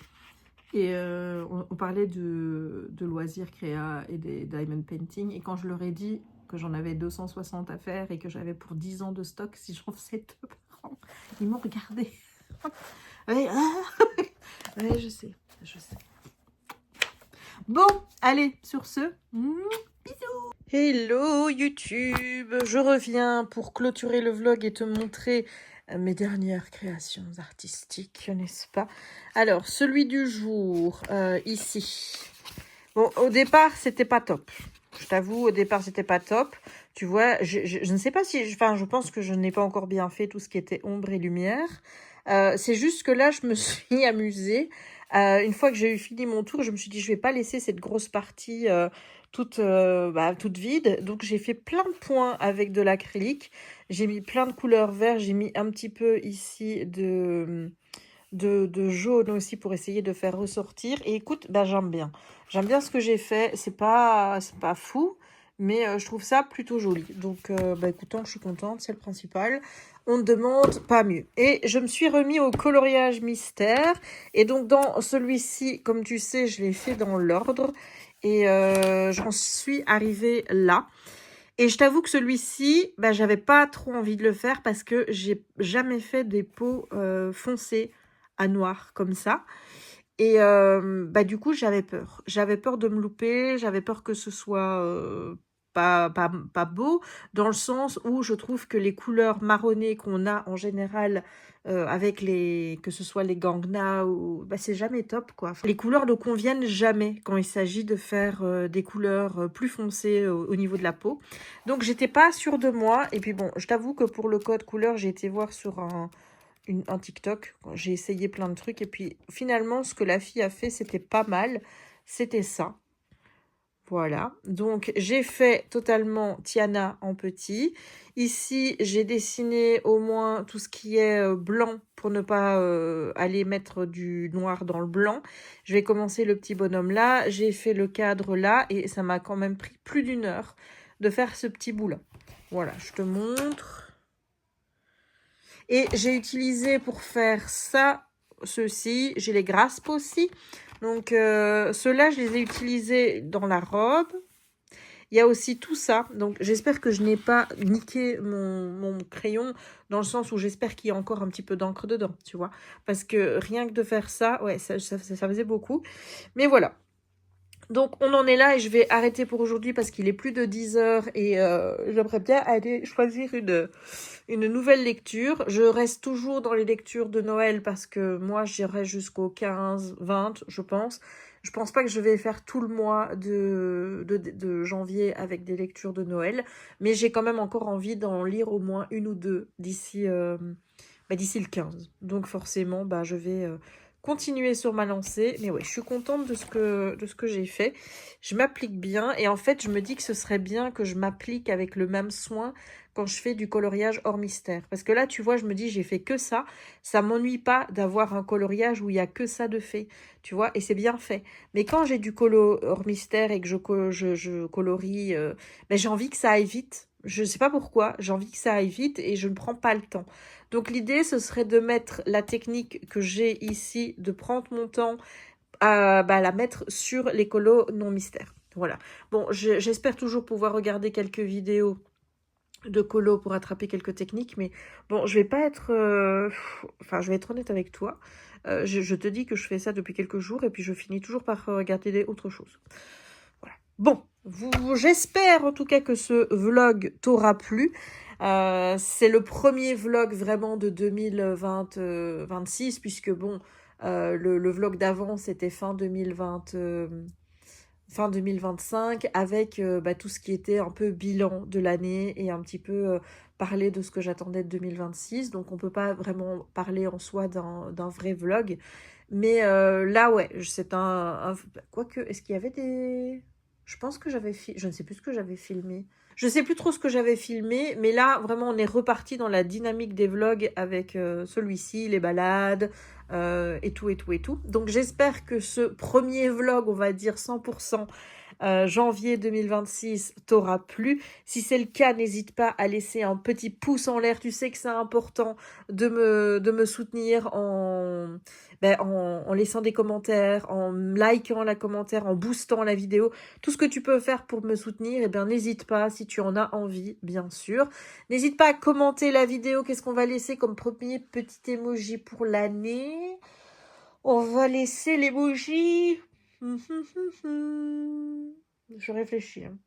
Et on parlait de loisirs créa et des diamond painting. Et quand je leur ai dit que j'en avais 260 à faire et que j'avais pour 10 ans de stock si j'en faisais 2 par an, ils m'ont regardé. Ouais, je sais. Bon, allez, sur ce, bisous. Hello YouTube, je reviens pour clôturer le vlog et te montrer mes dernières créations artistiques, n'est-ce pas? Alors, celui du jour, ici. Bon, au départ, c'était pas top. Je t'avoue, au départ, c'était pas top. Tu vois, je ne sais pas si... Enfin, je pense que je n'ai pas encore bien fait tout ce qui était ombre et lumière. C'est juste que là, je me suis amusée. Une fois que j'ai eu fini mon tour, je me suis dit, je vais pas laisser cette grosse partie toute vide. Donc, j'ai fait plein de points avec de l'acrylique. J'ai mis plein de couleurs vertes. J'ai mis un petit peu ici de jaune aussi pour essayer de faire ressortir. Et écoute, bah, j'aime bien. J'aime bien ce que j'ai fait. C'est pas fou, mais je trouve ça plutôt joli. Donc, bah, écoute, je suis contente, c'est le principal. On ne demande pas mieux. Et je me suis remis au coloriage mystère. Et donc, dans celui-ci, comme tu sais, je l'ai fait dans l'ordre. Et j'en suis arrivée là. Et je t'avoue que celui-ci, bah, j'avais pas trop envie de le faire parce que j'ai jamais fait des peaux foncées à noir comme ça. Et bah, du coup, j'avais peur. J'avais peur de me louper, j'avais peur que ce soit pas beau, dans le sens où je trouve que les couleurs marronnées qu'on a en général avec que ce soit les Gangna, ou bah, c'est jamais top, quoi. Les couleurs ne conviennent jamais quand il s'agit de faire des couleurs plus foncées au niveau de la peau. Donc, j'étais pas sûre de moi. Et puis bon, je t'avoue que pour le code couleur, j'ai été voir sur un TikTok. J'ai essayé plein de trucs et puis finalement ce que la fille a fait c'était pas mal, c'était ça. Voilà, donc j'ai fait totalement Tiana en petit. Ici j'ai dessiné au moins tout ce qui est blanc pour ne pas aller mettre du noir dans le blanc. Je vais commencer le petit bonhomme là, j'ai fait le cadre là et ça m'a quand même pris plus d'1 heure de faire ce petit bout là. Voilà, je te montre. Et j'ai utilisé pour faire ça, ceci, j'ai les graspes aussi. Donc, ceux-là, je les ai utilisés dans la robe. Il y a aussi tout ça. Donc, j'espère que je n'ai pas niqué mon crayon dans le sens où j'espère qu'il y a encore un petit peu d'encre dedans, tu vois. Parce que rien que de faire ça, ouais, ça faisait beaucoup. Mais voilà. Donc, on en est là et je vais arrêter pour aujourd'hui parce qu'il est plus de 10 heures et j'aimerais bien aller choisir une nouvelle lecture. Je reste toujours dans les lectures de Noël parce que moi, j'irai jusqu'au 15, 20, je pense. Je pense pas que je vais faire tout le mois de janvier avec des lectures de Noël, mais j'ai quand même encore envie d'en lire au moins 1 ou 2 d'ici d'ici le 15. Donc forcément, bah, je vais continuer sur ma lancée. Mais ouais, je suis contente de ce que j'ai fait. Je m'applique bien et en fait, je me dis que ce serait bien que je m'applique avec le même soin quand je fais du coloriage hors mystère. Parce que là, tu vois, je me dis, j'ai fait que ça. Ça m'ennuie pas d'avoir un coloriage où il y a que ça de fait, tu vois, et c'est bien fait. Mais quand j'ai du colo hors mystère et que je colorie, ben, j'ai envie que ça aille vite. Je sais pas pourquoi, j'ai envie que ça aille vite et je ne prends pas le temps. Donc l'idée, ce serait de mettre la technique que j'ai ici, de prendre mon temps à la mettre sur les colos non mystères. Voilà. Bon, j'espère toujours pouvoir regarder quelques vidéos de colo pour attraper quelques techniques, mais bon, je vais pas être... Enfin, je vais être honnête avec toi. Je te dis que je fais ça depuis quelques jours et puis je finis toujours par regarder autre chose. Voilà. Bon, j'espère en tout cas que ce vlog t'aura plu. C'est le premier vlog vraiment de 2026 puisque bon, le vlog d'avant c'était fin 2025 avec tout ce qui était un peu bilan de l'année et un petit peu parler de ce que j'attendais de 2026. Donc on peut pas vraiment parler en soi d'un vrai vlog. Mais là ouais, c'est quoique, est-ce qu'il y avait des... Je pense que je ne sais plus ce que j'avais filmé. Je sais plus trop ce que j'avais filmé, mais là, vraiment, on est reparti dans la dynamique des vlogs avec celui-ci, les balades, et tout, et tout, et tout. Donc, j'espère que ce premier vlog, on va dire 100%, janvier 2026, t'aura plu. Si c'est le cas, n'hésite pas à laisser un petit pouce en l'air. Tu sais que c'est important de me soutenir en laissant des commentaires, en likant la commentaire, en boostant la vidéo. Tout ce que tu peux faire pour me soutenir, eh bien, n'hésite pas si tu en as envie, bien sûr. N'hésite pas à commenter la vidéo. Qu'est-ce qu'on va laisser comme premier petit emoji pour l'année? On va laisser l'emoji... Je réfléchis. Hein.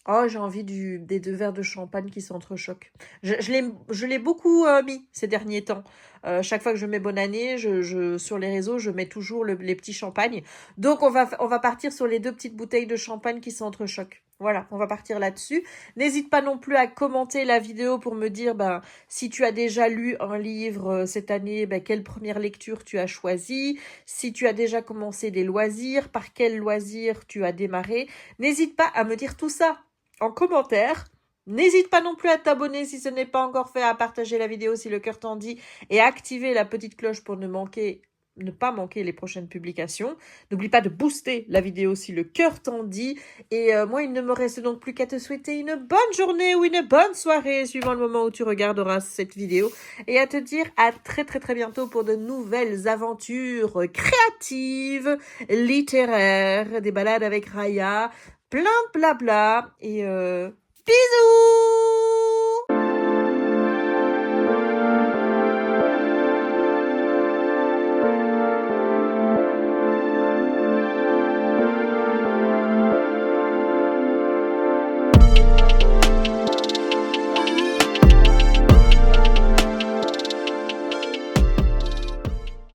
Oh, j'ai envie des 2 verres de champagne qui s'entrechoquent. Je l'ai beaucoup mis ces derniers temps. Chaque fois que je mets bonne année, sur les réseaux, je mets toujours les petits champagnes. Donc, on va partir sur les 2 petites bouteilles de champagne qui s'entrechoquent. Voilà, on va partir là-dessus. N'hésite pas non plus à commenter la vidéo pour me dire si tu as déjà lu un livre cette année, quelle première lecture tu as choisi. Si tu as déjà commencé des loisirs, par quel loisir tu as démarré. N'hésite pas à me dire tout ça en commentaire. N'hésite pas non plus à t'abonner si ce n'est pas encore fait, à partager la vidéo si le cœur t'en dit et à activer la petite cloche pour ne pas manquer les prochaines publications. N'oublie pas de booster la vidéo si le cœur t'en dit. Et moi, il ne me reste donc plus qu'à te souhaiter une bonne journée ou une bonne soirée, suivant le moment où tu regarderas cette vidéo. Et à te dire à très très très bientôt pour de nouvelles aventures créatives, littéraires, des balades avec Raya, plein de blabla. Et bisous!